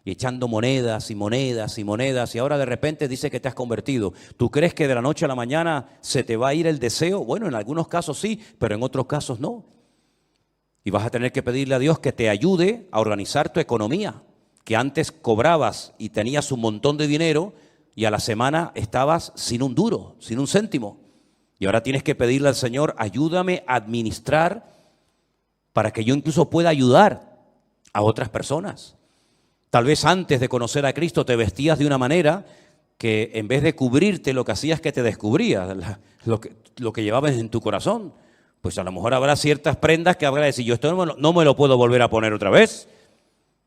y echando monedas y monedas y monedas, y ahora de repente dice que te has convertido. ¿Tú crees que de la noche a la mañana se te va a ir el deseo? Bueno, en algunos casos sí, pero en otros casos no. Y vas a tener que pedirle a Dios que te ayude a organizar tu economía, que antes cobrabas y tenías un montón de dinero y a la semana estabas sin un duro, sin un céntimo. Y ahora tienes que pedirle al Señor, ayúdame a administrar para que yo incluso pueda ayudar a otras personas. Tal vez antes de conocer a Cristo te vestías de una manera que en vez de cubrirte lo que hacías es que te descubrías lo que llevabas en tu corazón. Pues a lo mejor habrá ciertas prendas que habrá de decir, yo esto no me lo puedo volver a poner otra vez,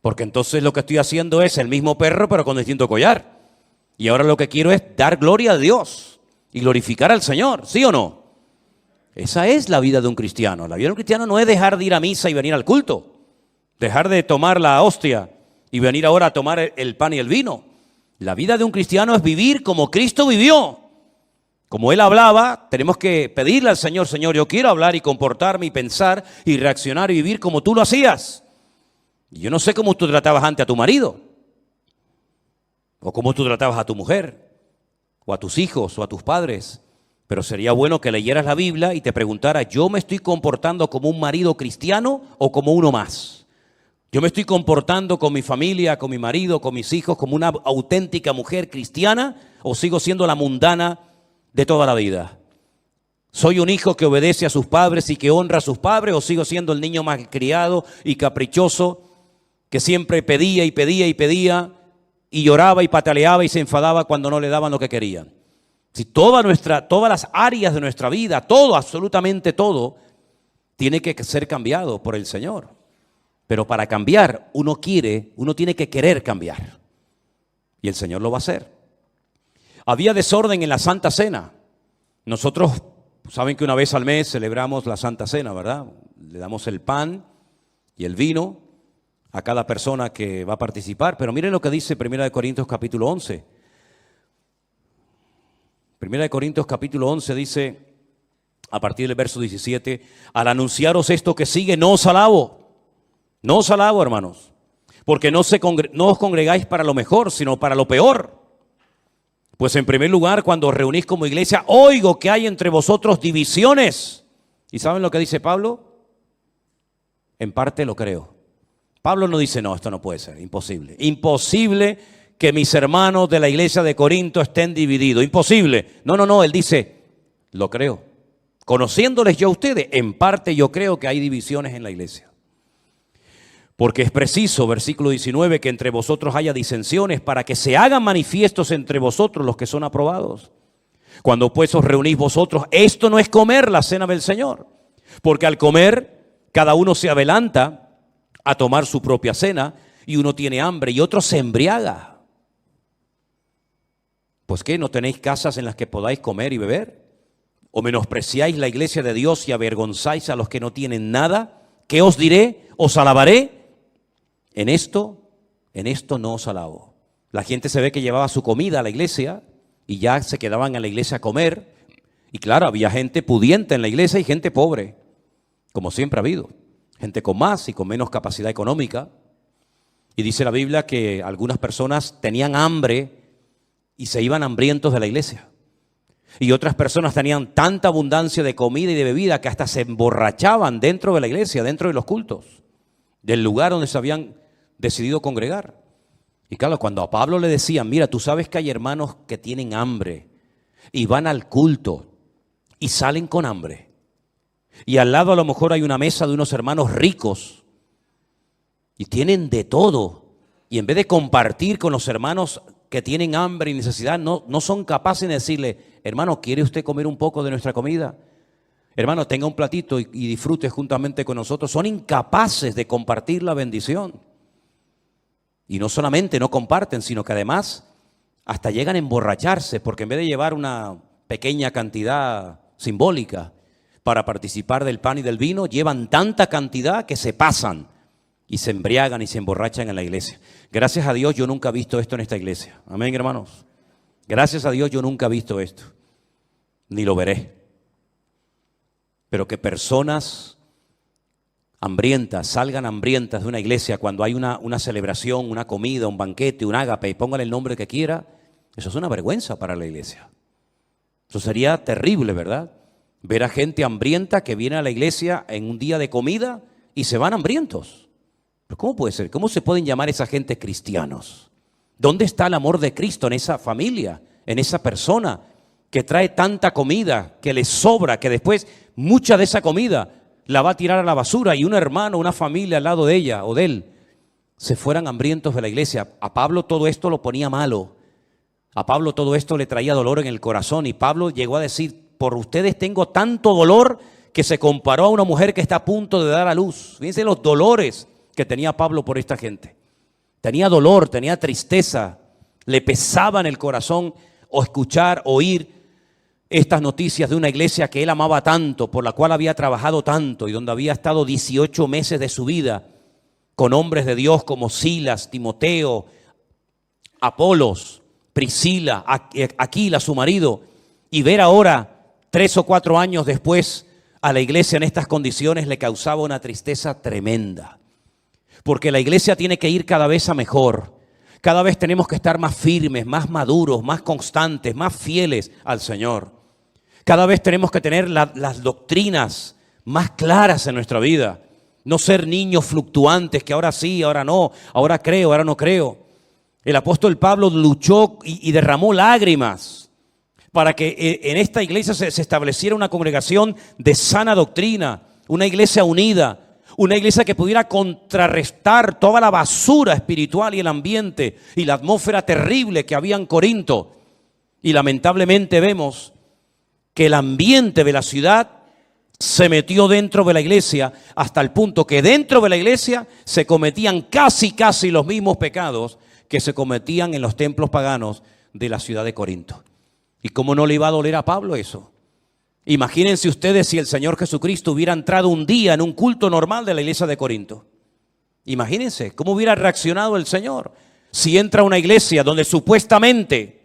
porque entonces lo que estoy haciendo es el mismo perro pero con distinto collar. Y ahora lo que quiero es dar gloria a Dios y glorificar al Señor, ¿sí o no? Esa es la vida de un cristiano. La vida de un cristiano no es dejar de ir a misa y venir al culto, dejar de tomar la hostia y venir ahora a tomar el pan y el vino. La vida de un cristiano es vivir como Cristo vivió. Como Él hablaba, tenemos que pedirle al Señor, Señor, yo quiero hablar y comportarme y pensar y reaccionar y vivir como tú lo hacías. Y yo no sé cómo tú tratabas antes a tu marido, o cómo tú tratabas a tu mujer, o a tus hijos, o a tus padres. Pero sería bueno que leyeras la Biblia y te preguntaras, ¿yo me estoy comportando como un marido cristiano o como uno más? ¿Yo me estoy comportando con mi familia, con mi marido, con mis hijos, como una auténtica mujer cristiana o sigo siendo la mundana de toda la vida? ¿Soy un hijo que obedece a sus padres y que honra a sus padres o sigo siendo el niño malcriado y caprichoso que siempre pedía y pedía y pedía y lloraba y pataleaba y se enfadaba cuando no le daban lo que querían? Si todas las áreas de nuestra vida, todo, absolutamente todo, tiene que ser cambiado por el Señor. Pero para cambiar, uno tiene que querer cambiar. Y el Señor lo va a hacer. Había desorden en la Santa Cena. Nosotros, saben que una vez al mes celebramos la Santa Cena, ¿verdad? Le damos el pan y el vino a cada persona que va a participar. Pero miren lo que dice 1 Corintios capítulo 11. 1 Corintios capítulo 11 dice, a partir del verso 17, al anunciaros esto que sigue, no os alabo, hermanos, porque no os congregáis para lo mejor, sino para lo peor. Pues en primer lugar, cuando os reunís como iglesia, oigo que hay entre vosotros divisiones. ¿Y saben lo que dice Pablo? En parte lo creo. Pablo no dice, no, esto no puede ser, imposible. Imposible que mis hermanos de la iglesia de Corinto estén divididos. Imposible. No, él dice, lo creo. Conociéndoles yo a ustedes, en parte yo creo que hay divisiones en la iglesia. Porque es preciso, versículo 19, que entre vosotros haya disensiones para que se hagan manifiestos entre vosotros los que son aprobados. Cuando pues os reunís vosotros, esto no es comer la cena del Señor, porque al comer cada uno se adelanta a tomar su propia cena y uno tiene hambre y otro se embriaga. Pues ¿qué? ¿No tenéis casas en las que podáis comer y beber? ¿O menospreciáis la iglesia de Dios y avergonzáis a los que no tienen nada? ¿Qué os diré? ¿Os alabaré? En esto no os alabo. La gente se ve que llevaba su comida a la iglesia y ya se quedaban en la iglesia a comer. Y claro, había gente pudiente en la iglesia y gente pobre, como siempre ha habido. Gente con más y con menos capacidad económica. Y dice la Biblia que algunas personas tenían hambre y se iban hambrientos de la iglesia. Y otras personas tenían tanta abundancia de comida y de bebida que hasta se emborrachaban dentro de la iglesia, dentro de los cultos, del lugar donde se habían decidido congregar. Y claro, cuando a Pablo le decían, mira, tú sabes que hay hermanos que tienen hambre y van al culto y salen con hambre. Y al lado a lo mejor hay una mesa de unos hermanos ricos y tienen de todo. Y en vez de compartir con los hermanos que tienen hambre y necesidad, no son capaces de decirle, hermano, ¿quiere usted comer un poco de nuestra comida? Hermano, tenga un platito y disfrute juntamente con nosotros. Son incapaces de compartir la bendición. Y no solamente no comparten, sino que además hasta llegan a emborracharse, porque en vez de llevar una pequeña cantidad simbólica para participar del pan y del vino, llevan tanta cantidad que se pasan y se embriagan y se emborrachan en la iglesia. Gracias a Dios yo nunca he visto esto en esta iglesia. Amén, hermanos. Gracias a Dios yo nunca he visto esto, ni lo veré. Pero que personas hambrientas, salgan hambrientas de una iglesia cuando hay una celebración, una comida, un banquete, un ágape, y póngale el nombre que quiera, eso es una vergüenza para la iglesia. Eso sería terrible, ¿verdad? Ver a gente hambrienta que viene a la iglesia en un día de comida y se van hambrientos. ¿Pero cómo puede ser? ¿Cómo se pueden llamar esa gente cristianos? ¿Dónde está el amor de Cristo en esa familia, en esa persona que trae tanta comida, que le sobra, que después mucha de esa comida la va a tirar a la basura y un hermano, una familia al lado de ella o de él se fueran hambrientos de la iglesia? A Pablo todo esto lo ponía malo. A Pablo todo esto le traía dolor en el corazón y Pablo llegó a decir, por ustedes tengo tanto dolor, que se comparó a una mujer que está a punto de dar a luz. Fíjense los dolores que tenía Pablo por esta gente. Tenía dolor, tenía tristeza, le pesaba en el corazón o escuchar, oír estas noticias de una iglesia que él amaba tanto, por la cual había trabajado tanto y donde había estado 18 meses de su vida con hombres de Dios como Silas, Timoteo, Apolos, Priscila, Aquila, su marido, y ver ahora, 3 o 4 años después, a la iglesia en estas condiciones le causaba una tristeza tremenda. Porque la iglesia tiene que ir cada vez a mejor. Cada vez tenemos que estar más firmes, más maduros, más constantes, más fieles al Señor. Cada vez tenemos que tener las doctrinas más claras en nuestra vida. No ser niños fluctuantes que ahora sí, ahora no, ahora creo, ahora no creo. El apóstol Pablo luchó y derramó lágrimas para que en esta iglesia se estableciera una congregación de sana doctrina, una iglesia unida, una iglesia que pudiera contrarrestar toda la basura espiritual y el ambiente y la atmósfera terrible que había en Corinto. Y lamentablemente vemos que el ambiente de la ciudad se metió dentro de la iglesia hasta el punto que dentro de la iglesia se cometían casi los mismos pecados que se cometían en los templos paganos de la ciudad de Corinto. ¿Y cómo no le iba a doler a Pablo eso? Imagínense ustedes si el Señor Jesucristo hubiera entrado un día en un culto normal de la iglesia de Corinto. Imagínense cómo hubiera reaccionado el Señor si entra a una iglesia donde supuestamente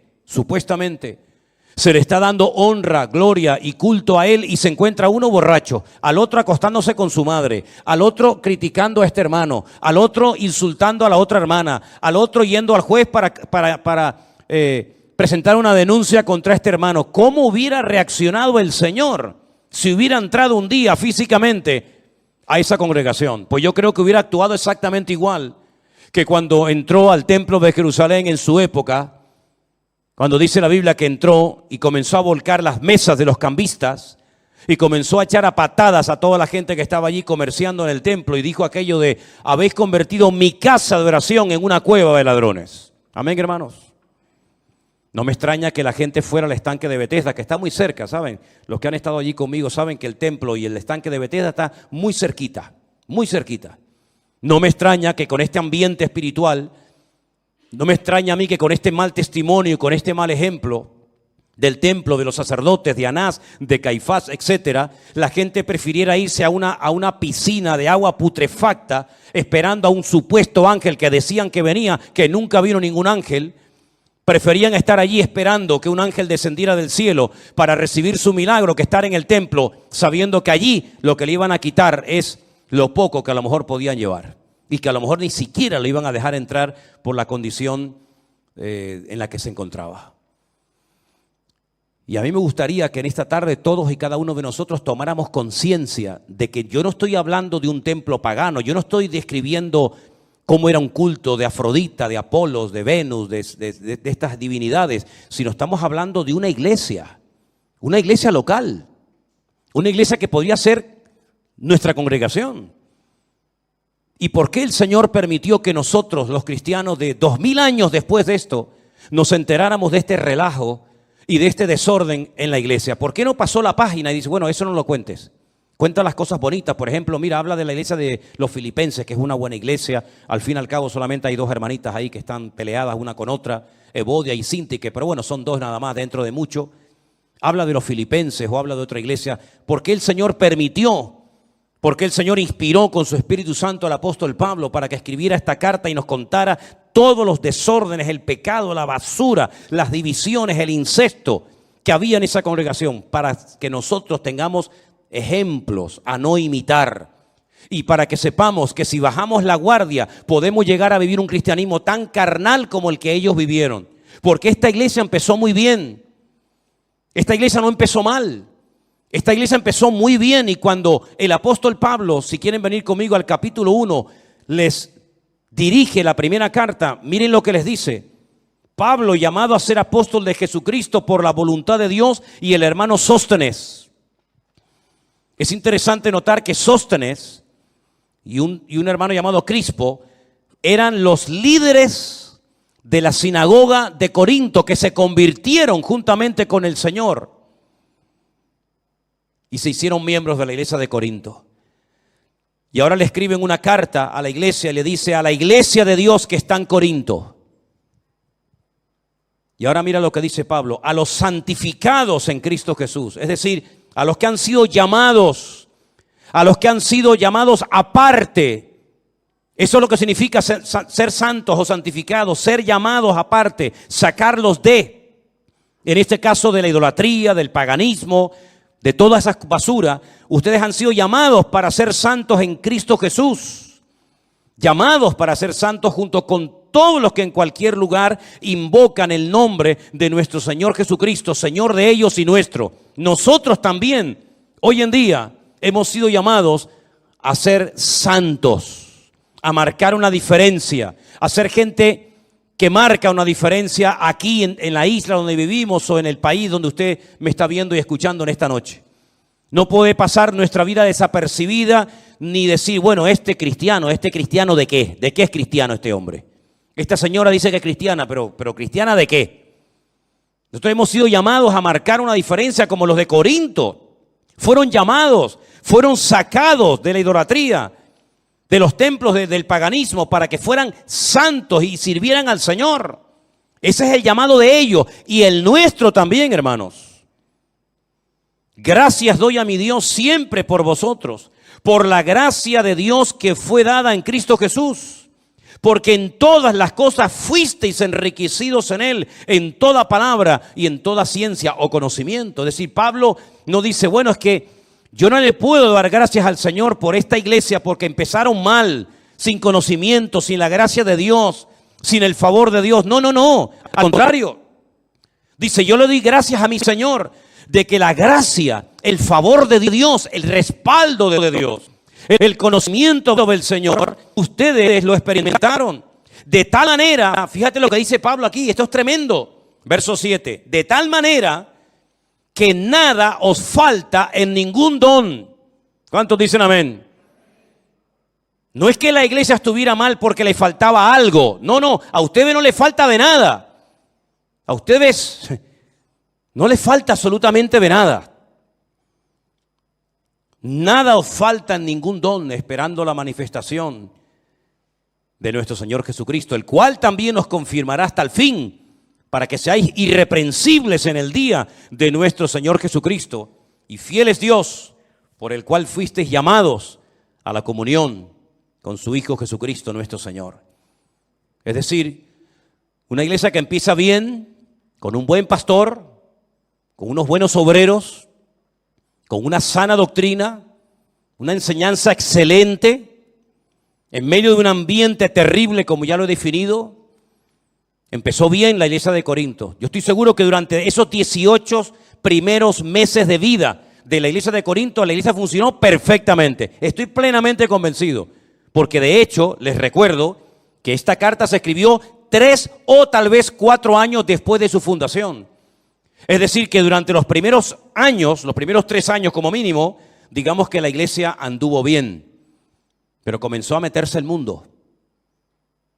se le está dando honra, gloria y culto a Él y se encuentra uno borracho, al otro acostándose con su madre, al otro criticando a este hermano, al otro insultando a la otra hermana, al otro yendo al juez para presentar una denuncia contra este hermano. ¿Cómo hubiera reaccionado el Señor si hubiera entrado un día físicamente a esa congregación? Pues yo creo que hubiera actuado exactamente igual que cuando entró al templo de Jerusalén en su época, cuando dice la Biblia que entró y comenzó a volcar las mesas de los cambistas, Y comenzó a echar a patadas a toda la gente que estaba allí comerciando en el templo. Y dijo aquello de: habéis convertido mi casa de oración en una cueva de ladrones. Amén, hermanos. No me extraña que la gente fuera al estanque de Betesda, que está muy cerca, ¿saben? Los que han estado allí conmigo saben que el templo y el estanque de Betesda está muy cerquita, muy cerquita. No me extraña que con este ambiente espiritual, no me extraña a mí que con este mal testimonio y con este mal ejemplo del templo, de los sacerdotes, de Anás, de Caifás, etcétera, la gente prefiriera irse a una piscina de agua putrefacta esperando a un supuesto ángel que decían que venía, que nunca vino ningún ángel. Preferían estar allí esperando que un ángel descendiera del cielo para recibir su milagro que estar en el templo, sabiendo que allí lo que le iban a quitar es lo poco que a lo mejor podían llevar y que a lo mejor ni siquiera lo iban a dejar entrar por la condición en la que se encontraba. Y a mí me gustaría que en esta tarde todos y cada uno de nosotros tomáramos conciencia de que yo no estoy hablando de un templo pagano, yo no estoy describiendo cómo era un culto de Afrodita, de Apolos, de Venus, de estas divinidades, sino estamos hablando de una iglesia local, una iglesia que podría ser nuestra congregación. ¿Y por qué el Señor permitió que nosotros, los cristianos de 2000 años después de esto, nos enteráramos de este relajo y de este desorden en la iglesia? ¿Por qué no pasó la página y dice, bueno, eso no lo cuentes? Cuenta las cosas bonitas. Por ejemplo, mira, habla de la iglesia de los filipenses, que es una buena iglesia. Al fin y al cabo solamente hay dos hermanitas ahí que están peleadas una con otra, Evodia y Síntique, pero bueno, son dos nada más dentro de mucho. Habla de los filipenses o habla de otra iglesia. ¿Por qué el Señor permitió? ¿Por qué el Señor inspiró con su Espíritu Santo al apóstol Pablo para que escribiera esta carta y nos contara todos los desórdenes, el pecado, la basura, las divisiones, el incesto que había en esa congregación, para que nosotros tengamos ejemplos a no imitar y para que sepamos que si bajamos la guardia podemos llegar a vivir un cristianismo tan carnal como el que ellos vivieron? Porque esta iglesia empezó muy bien, esta iglesia no empezó mal, esta iglesia empezó muy bien. Y cuando el apóstol Pablo, si quieren venir conmigo al capítulo 1, les dirige la primera carta, miren lo que les dice. Pablo, llamado a ser apóstol de Jesucristo por la voluntad de Dios, y el hermano Sóstenes. Es interesante notar que Sóstenes y un hermano llamado Crispo eran los líderes de la sinagoga de Corinto, que se convirtieron juntamente con el Señor y se hicieron miembros de la iglesia de Corinto. Y ahora le escriben una carta a la iglesia y le dice: a la iglesia de Dios que está en Corinto. Y ahora mira lo que dice Pablo: a los santificados en Cristo Jesús, es decir, a los que han sido llamados, a los que han sido llamados aparte. Eso es lo que significa ser santos o santificados, ser llamados aparte, sacarlos en este caso de la idolatría, del paganismo, de toda esa basura. Ustedes han sido llamados para ser santos en Cristo Jesús, llamados para ser santos junto con todos los que en cualquier lugar invocan el nombre de nuestro Señor Jesucristo, Señor de ellos y nuestro. Nosotros también, hoy en día, hemos sido llamados a ser santos, a marcar una diferencia, a ser gente que marca una diferencia aquí en la isla donde vivimos o en el país donde usted me está viendo y escuchando en esta noche. No puede pasar nuestra vida desapercibida ni decir, bueno, ¿este cristiano de qué? ¿De qué es cristiano este hombre? Esta señora dice que es cristiana, pero ¿cristiana de qué? Nosotros hemos sido llamados a marcar una diferencia como los de Corinto. Fueron llamados, fueron sacados de la idolatría, de los templos del paganismo, para que fueran santos y sirvieran al Señor. Ese es el llamado de ellos y el nuestro también, hermanos. Gracias doy a mi Dios siempre por vosotros, por la gracia de Dios que fue dada en Cristo Jesús, porque en todas las cosas fuisteis enriquecidos en Él, en toda palabra y en toda ciencia o conocimiento. Es decir, Pablo no dice, bueno, es que yo no le puedo dar gracias al Señor por esta iglesia porque empezaron mal, sin conocimiento, sin la gracia de Dios, sin el favor de Dios. No, al contrario. Dice, yo le doy gracias a mi Señor de que la gracia, el favor de Dios, el respaldo de Dios, el conocimiento del Señor, ustedes lo experimentaron. De tal manera, fíjate lo que dice Pablo aquí, esto es tremendo. Verso 7, de tal manera que nada os falta en ningún don. ¿Cuántos dicen amén? No es que la iglesia estuviera mal porque le faltaba algo. No, a ustedes no les falta de nada. A ustedes no les falta absolutamente de nada. Nada os falta en ningún don, esperando la manifestación de nuestro Señor Jesucristo, el cual también nos confirmará hasta el fin, para que seáis irreprensibles en el día de nuestro Señor Jesucristo, y fiel es Dios, por el cual fuisteis llamados a la comunión con su Hijo Jesucristo nuestro Señor. Es decir, una iglesia que empieza bien, con un buen pastor, con unos buenos obreros, con una sana doctrina, una enseñanza excelente, en medio de un ambiente terrible como ya lo he definido. Empezó bien la iglesia de Corinto. Yo estoy seguro que durante esos 18 primeros meses de vida de la iglesia de Corinto, la iglesia funcionó perfectamente. Estoy plenamente convencido, porque de hecho les recuerdo que esta carta se escribió 3 o tal vez 4 años después de su fundación. Es decir, que durante los primeros años, los primeros 3 años como mínimo, digamos que la iglesia anduvo bien, pero comenzó a meterse el mundo,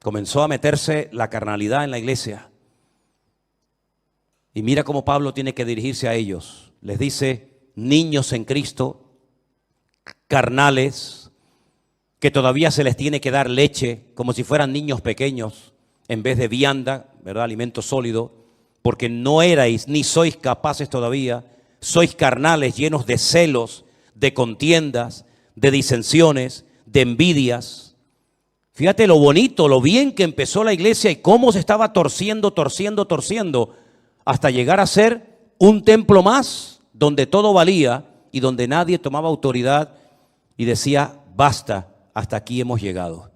comenzó a meterse la carnalidad en la iglesia. Y mira cómo Pablo tiene que dirigirse a ellos. Les dice: niños en Cristo, carnales, que todavía se les tiene que dar leche como si fueran niños pequeños, en vez de vianda, ¿verdad? Alimento sólido, porque no erais ni sois capaces todavía, sois carnales, llenos de celos, de contiendas, de disensiones, de envidias. Fíjate lo bonito, lo bien que empezó la iglesia y cómo se estaba torciendo, hasta llegar a ser un templo más, donde todo valía y donde nadie tomaba autoridad y decía: basta, hasta aquí hemos llegado.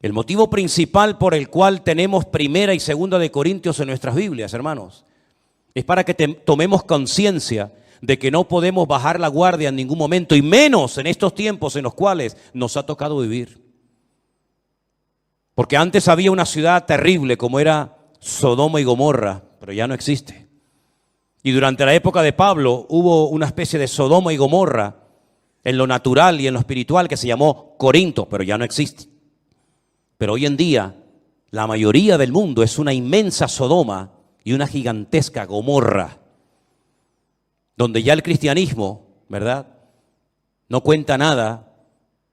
El motivo principal por el cual tenemos Primera y Segunda de Corintios en nuestras Biblias, hermanos, es para que tomemos conciencia de que no podemos bajar la guardia en ningún momento, y menos en estos tiempos en los cuales nos ha tocado vivir. Porque antes había una ciudad terrible como era Sodoma y Gomorra, pero ya no existe. Y durante la época de Pablo hubo una especie de Sodoma y Gomorra en lo natural y en lo espiritual que se llamó Corinto, pero ya no existe. Pero hoy en día la mayoría del mundo es una inmensa Sodoma y una gigantesca Gomorra, donde ya el cristianismo, ¿verdad?, no cuenta nada,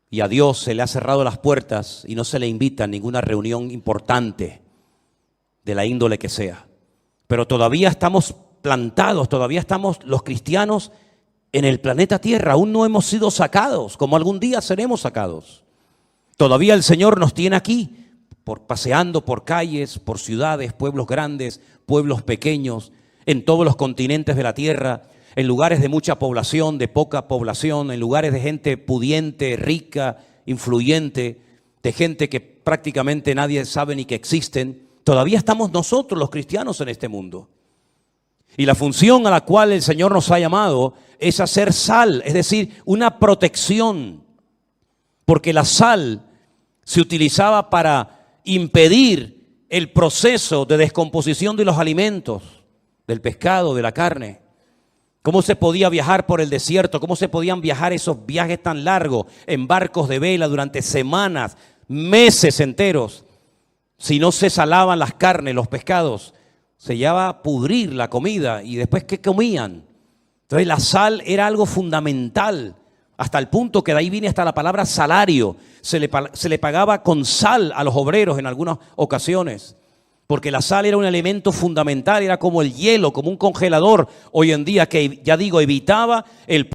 y a Dios se le ha cerrado las puertas y no se le invita a ninguna reunión importante de la índole que sea. Pero todavía estamos plantados, todavía estamos los cristianos en el planeta Tierra, aún no hemos sido sacados, como algún día seremos sacados. Todavía el Señor nos tiene aquí, paseando por calles, por ciudades, pueblos grandes, pueblos pequeños, en todos los continentes de la tierra, en lugares de mucha población, de poca población, en lugares de gente pudiente, rica, influyente, de gente que prácticamente nadie sabe ni que existen. Todavía estamos nosotros los cristianos en este mundo. Y la función a la cual el Señor nos ha llamado es hacer sal, es decir, una protección. Porque la sal se utilizaba para impedir el proceso de descomposición de los alimentos, del pescado, de la carne. ¿Cómo se podía viajar por el desierto? ¿Cómo se podían viajar esos viajes tan largos en barcos de vela durante semanas, meses enteros? Si no se salaban las carnes, los pescados, se llevaba a pudrir la comida. ¿Y después qué comían? Entonces la sal era algo fundamental, hasta el punto que de ahí viene hasta la palabra salario. Se le pagaba con sal a los obreros en algunas ocasiones, porque la sal era un elemento fundamental, era como el hielo, como un congelador hoy en día que, ya digo, evitaba el...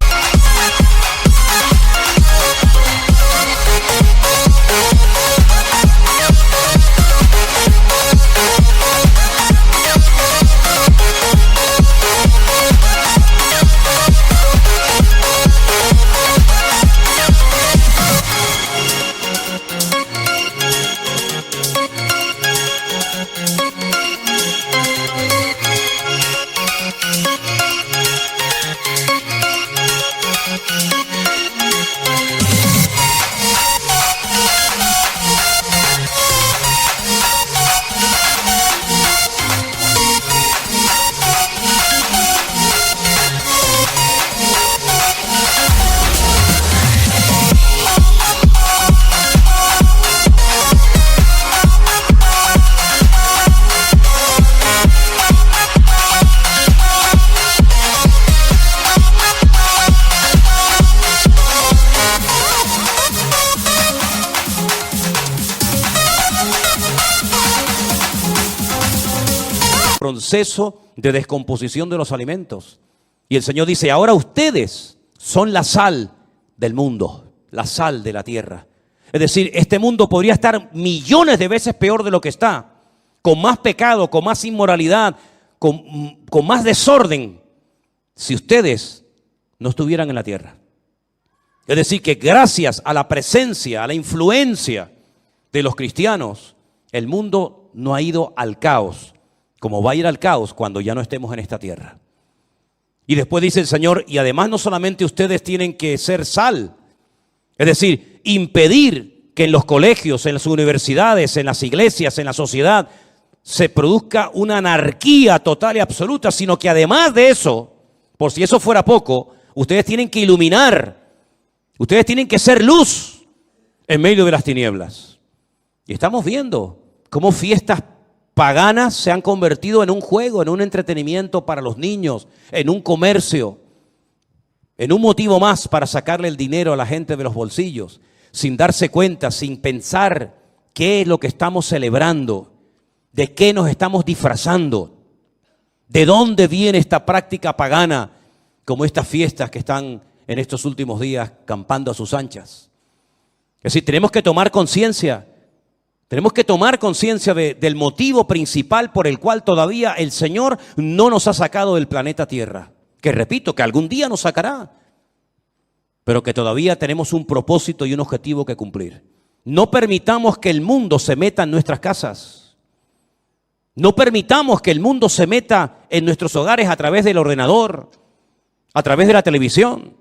proceso de descomposición de los alimentos. Y el Señor dice, ahora ustedes son la sal del mundo, la sal de la tierra. Es decir, este mundo podría estar millones de veces peor de lo que está, con más pecado, con más inmoralidad, con más desorden, si ustedes no estuvieran en la tierra. Es decir, que gracias a la presencia, a la influencia de los cristianos, el mundo no ha ido al caos, como va a ir al caos cuando ya no estemos en esta tierra. Y después dice el Señor, y además no solamente ustedes tienen que ser sal, es decir, impedir que en los colegios, en las universidades, en las iglesias, en la sociedad, se produzca una anarquía total y absoluta, sino que además de eso, por si eso fuera poco, ustedes tienen que iluminar, ustedes tienen que ser luz en medio de las tinieblas. Y estamos viendo cómo fiestas paganas se han convertido en un juego, en un entretenimiento para los niños, en un comercio, en un motivo más para sacarle el dinero a la gente de los bolsillos, sin darse cuenta, sin pensar qué es lo que estamos celebrando, de qué nos estamos disfrazando, de dónde viene esta práctica pagana, como estas fiestas que están en estos últimos días campando a sus anchas. Es decir, tenemos que tomar conciencia. Tenemos que tomar conciencia del motivo principal por el cual todavía el Señor no nos ha sacado del planeta Tierra. Que repito, que algún día nos sacará, pero que todavía tenemos un propósito y un objetivo que cumplir. No permitamos que el mundo se meta en nuestras casas. No permitamos que el mundo se meta en nuestros hogares a través del ordenador, a través de la televisión.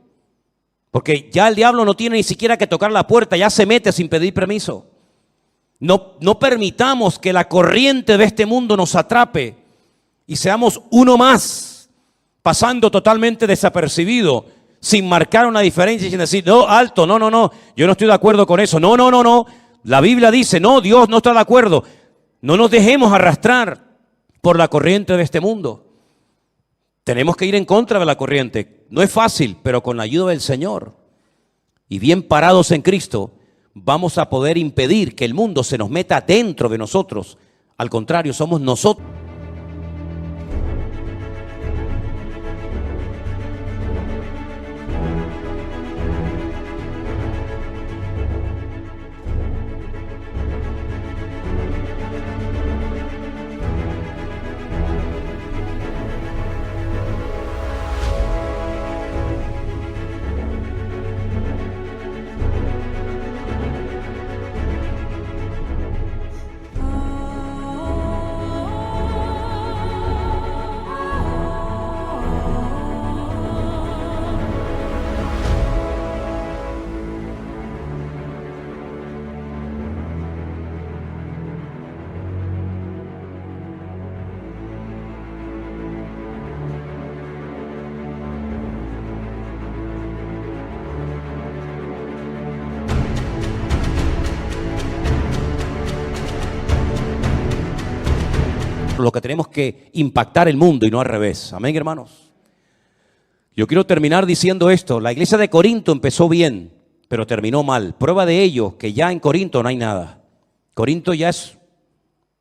Porque ya el diablo no tiene ni siquiera que tocar la puerta, ya se mete sin pedir permiso. No permitamos que la corriente de este mundo nos atrape y seamos uno más, pasando totalmente desapercibido, sin marcar una diferencia y sin decir, no, alto, no, yo no estoy de acuerdo con eso. No. La Biblia dice, no, Dios no está de acuerdo. No nos dejemos arrastrar por la corriente de este mundo. Tenemos que ir en contra de la corriente. No es fácil, pero con la ayuda del Señor y bien parados en Cristo, vamos a poder impedir que el mundo se nos meta dentro de nosotros. Al contrario, somos nosotros. Lo que tenemos que impactar el mundo y no al revés. Amén, hermanos. Yo quiero terminar diciendo esto. La iglesia de Corinto empezó bien, pero terminó mal. Prueba de ello, que ya en Corinto no hay nada. Corinto ya es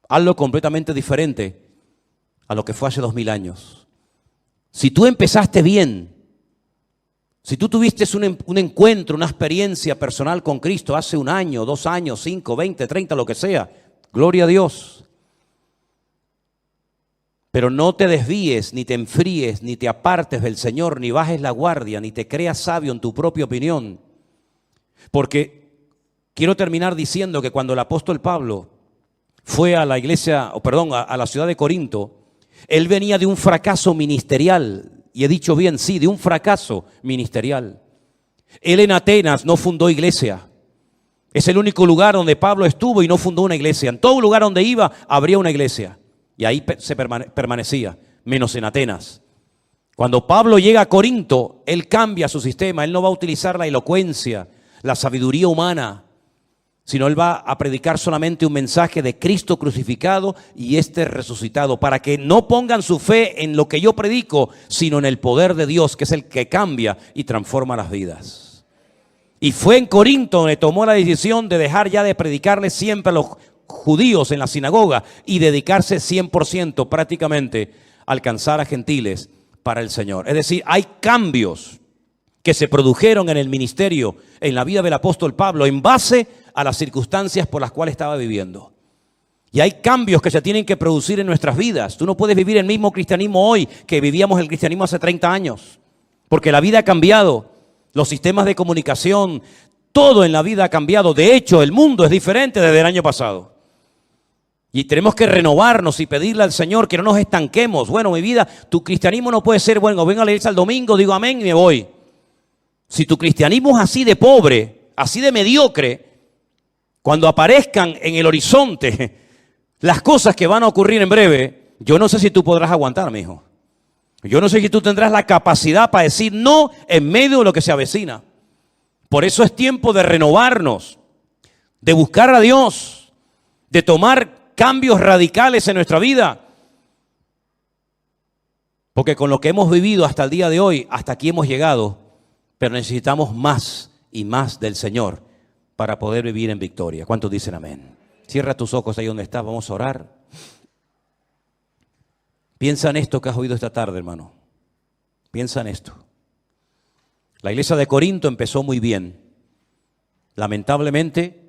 algo completamente diferente a lo que fue hace 2000 años. Si tú empezaste bien, si tú tuviste un encuentro, una experiencia personal con Cristo hace 1 año, 2 años, 5, 20, 30, lo que sea, gloria a Dios. Pero no te desvíes, ni te enfríes, ni te apartes del Señor, ni bajes la guardia, ni te creas sabio en tu propia opinión. Porque quiero terminar diciendo que cuando el apóstol Pablo fue a la iglesia, a la ciudad de Corinto, él venía de un fracaso ministerial. Y he dicho bien, sí, de un fracaso ministerial. Él en Atenas no fundó iglesia. Es el único lugar donde Pablo estuvo y no fundó una iglesia. En todo lugar donde iba, habría una iglesia. Y ahí se permanecía, menos en Atenas. Cuando Pablo llega a Corinto, él cambia su sistema. Él no va a utilizar la elocuencia, la sabiduría humana, sino él va a predicar solamente un mensaje de Cristo crucificado y resucitado, para que no pongan su fe en lo que yo predico, sino en el poder de Dios, que es el que cambia y transforma las vidas. Y fue en Corinto donde tomó la decisión de dejar ya de predicarle siempre a los judíos en la sinagoga y dedicarse 100% prácticamente a alcanzar a gentiles para el Señor. Es decir, hay cambios que se produjeron en el ministerio, en la vida del apóstol Pablo, en base a las circunstancias por las cuales estaba viviendo. Y hay cambios que se tienen que producir en nuestras vidas. Tú no puedes vivir el mismo cristianismo hoy que vivíamos el cristianismo hace 30 años, porque la vida ha cambiado, los sistemas de comunicación, todo en la vida ha cambiado. De hecho, el mundo es diferente desde el año pasado. Y tenemos que renovarnos y pedirle al Señor que no nos estanquemos. Bueno, mi vida, tu cristianismo no puede ser, bueno, vengo a la iglesia el domingo, digo amén y me voy. Si tu cristianismo es así de pobre, así de mediocre, cuando aparezcan en el horizonte las cosas que van a ocurrir en breve, yo no sé si tú podrás aguantar, mi hijo. Yo no sé si tú tendrás la capacidad para decir no en medio de lo que se avecina. Por eso es tiempo de renovarnos, de buscar a Dios, de tomar cambios radicales en nuestra vida. Porque con lo que hemos vivido hasta el día de hoy, hasta aquí hemos llegado. Pero necesitamos más y más del Señor para poder vivir en victoria. ¿Cuántos dicen amén? Cierra tus ojos ahí donde estás, vamos a orar. Piensa en esto que has oído esta tarde, hermano. Piensa en esto. La iglesia de Corinto empezó muy bien. Lamentablemente,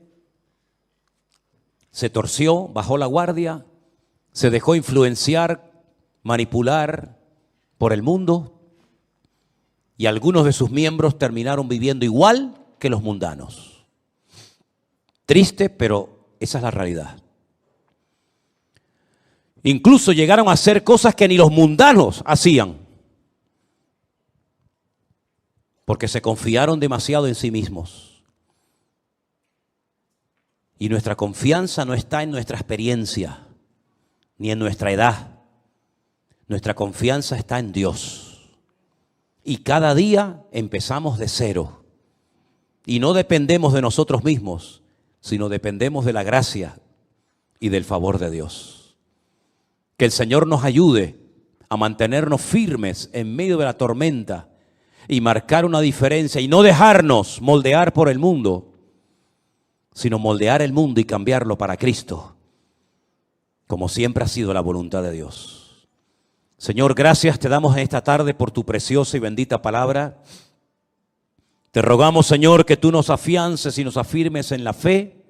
se torció, bajó la guardia, se dejó influenciar, manipular por el mundo. Y algunos de sus miembros terminaron viviendo igual que los mundanos. Triste, pero esa es la realidad. Incluso llegaron a hacer cosas que ni los mundanos hacían. Porque se confiaron demasiado en sí mismos. Y nuestra confianza no está en nuestra experiencia, ni en nuestra edad. Nuestra confianza está en Dios. Y cada día empezamos de cero. Y no dependemos de nosotros mismos, sino dependemos de la gracia y del favor de Dios. Que el Señor nos ayude a mantenernos firmes en medio de la tormenta y marcar una diferencia y no dejarnos moldear por el mundo, sino moldear el mundo y cambiarlo para Cristo, como siempre ha sido la voluntad de Dios. Señor, gracias te damos en esta tarde por tu preciosa y bendita palabra. Te rogamos, Señor, que tú nos afiances y nos afirmes en la fe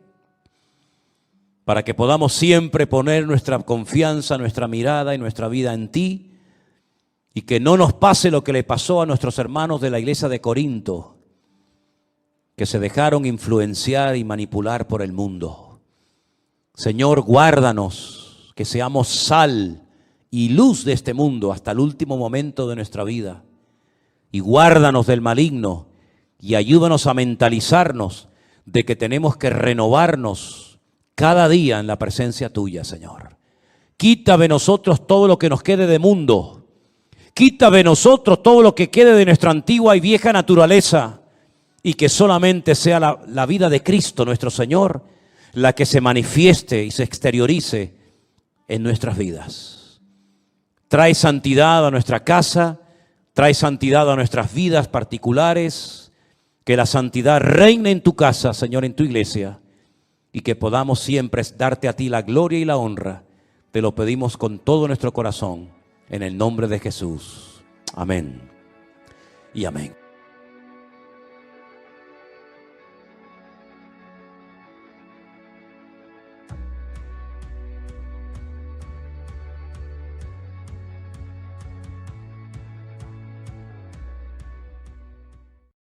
para que podamos siempre poner nuestra confianza, nuestra mirada y nuestra vida en ti y que no nos pase lo que le pasó a nuestros hermanos de la iglesia de Corinto, que se dejaron influenciar y manipular por el mundo. Señor, guárdanos, que seamos sal y luz de este mundo hasta el último momento de nuestra vida. Y guárdanos del maligno y ayúdanos a mentalizarnos de que tenemos que renovarnos cada día en la presencia tuya, Señor. Quita de nosotros todo lo que nos quede de mundo. Quita de nosotros todo lo que quede de nuestra antigua y vieja naturaleza y que solamente sea la vida de Cristo, nuestro Señor, la que se manifieste y se exteriorice en nuestras vidas. Trae santidad a nuestra casa, trae santidad a nuestras vidas particulares, que la santidad reine en tu casa, Señor, en tu iglesia, y que podamos siempre darte a ti la gloria y la honra. Te lo pedimos con todo nuestro corazón, en el nombre de Jesús. Amén y amén.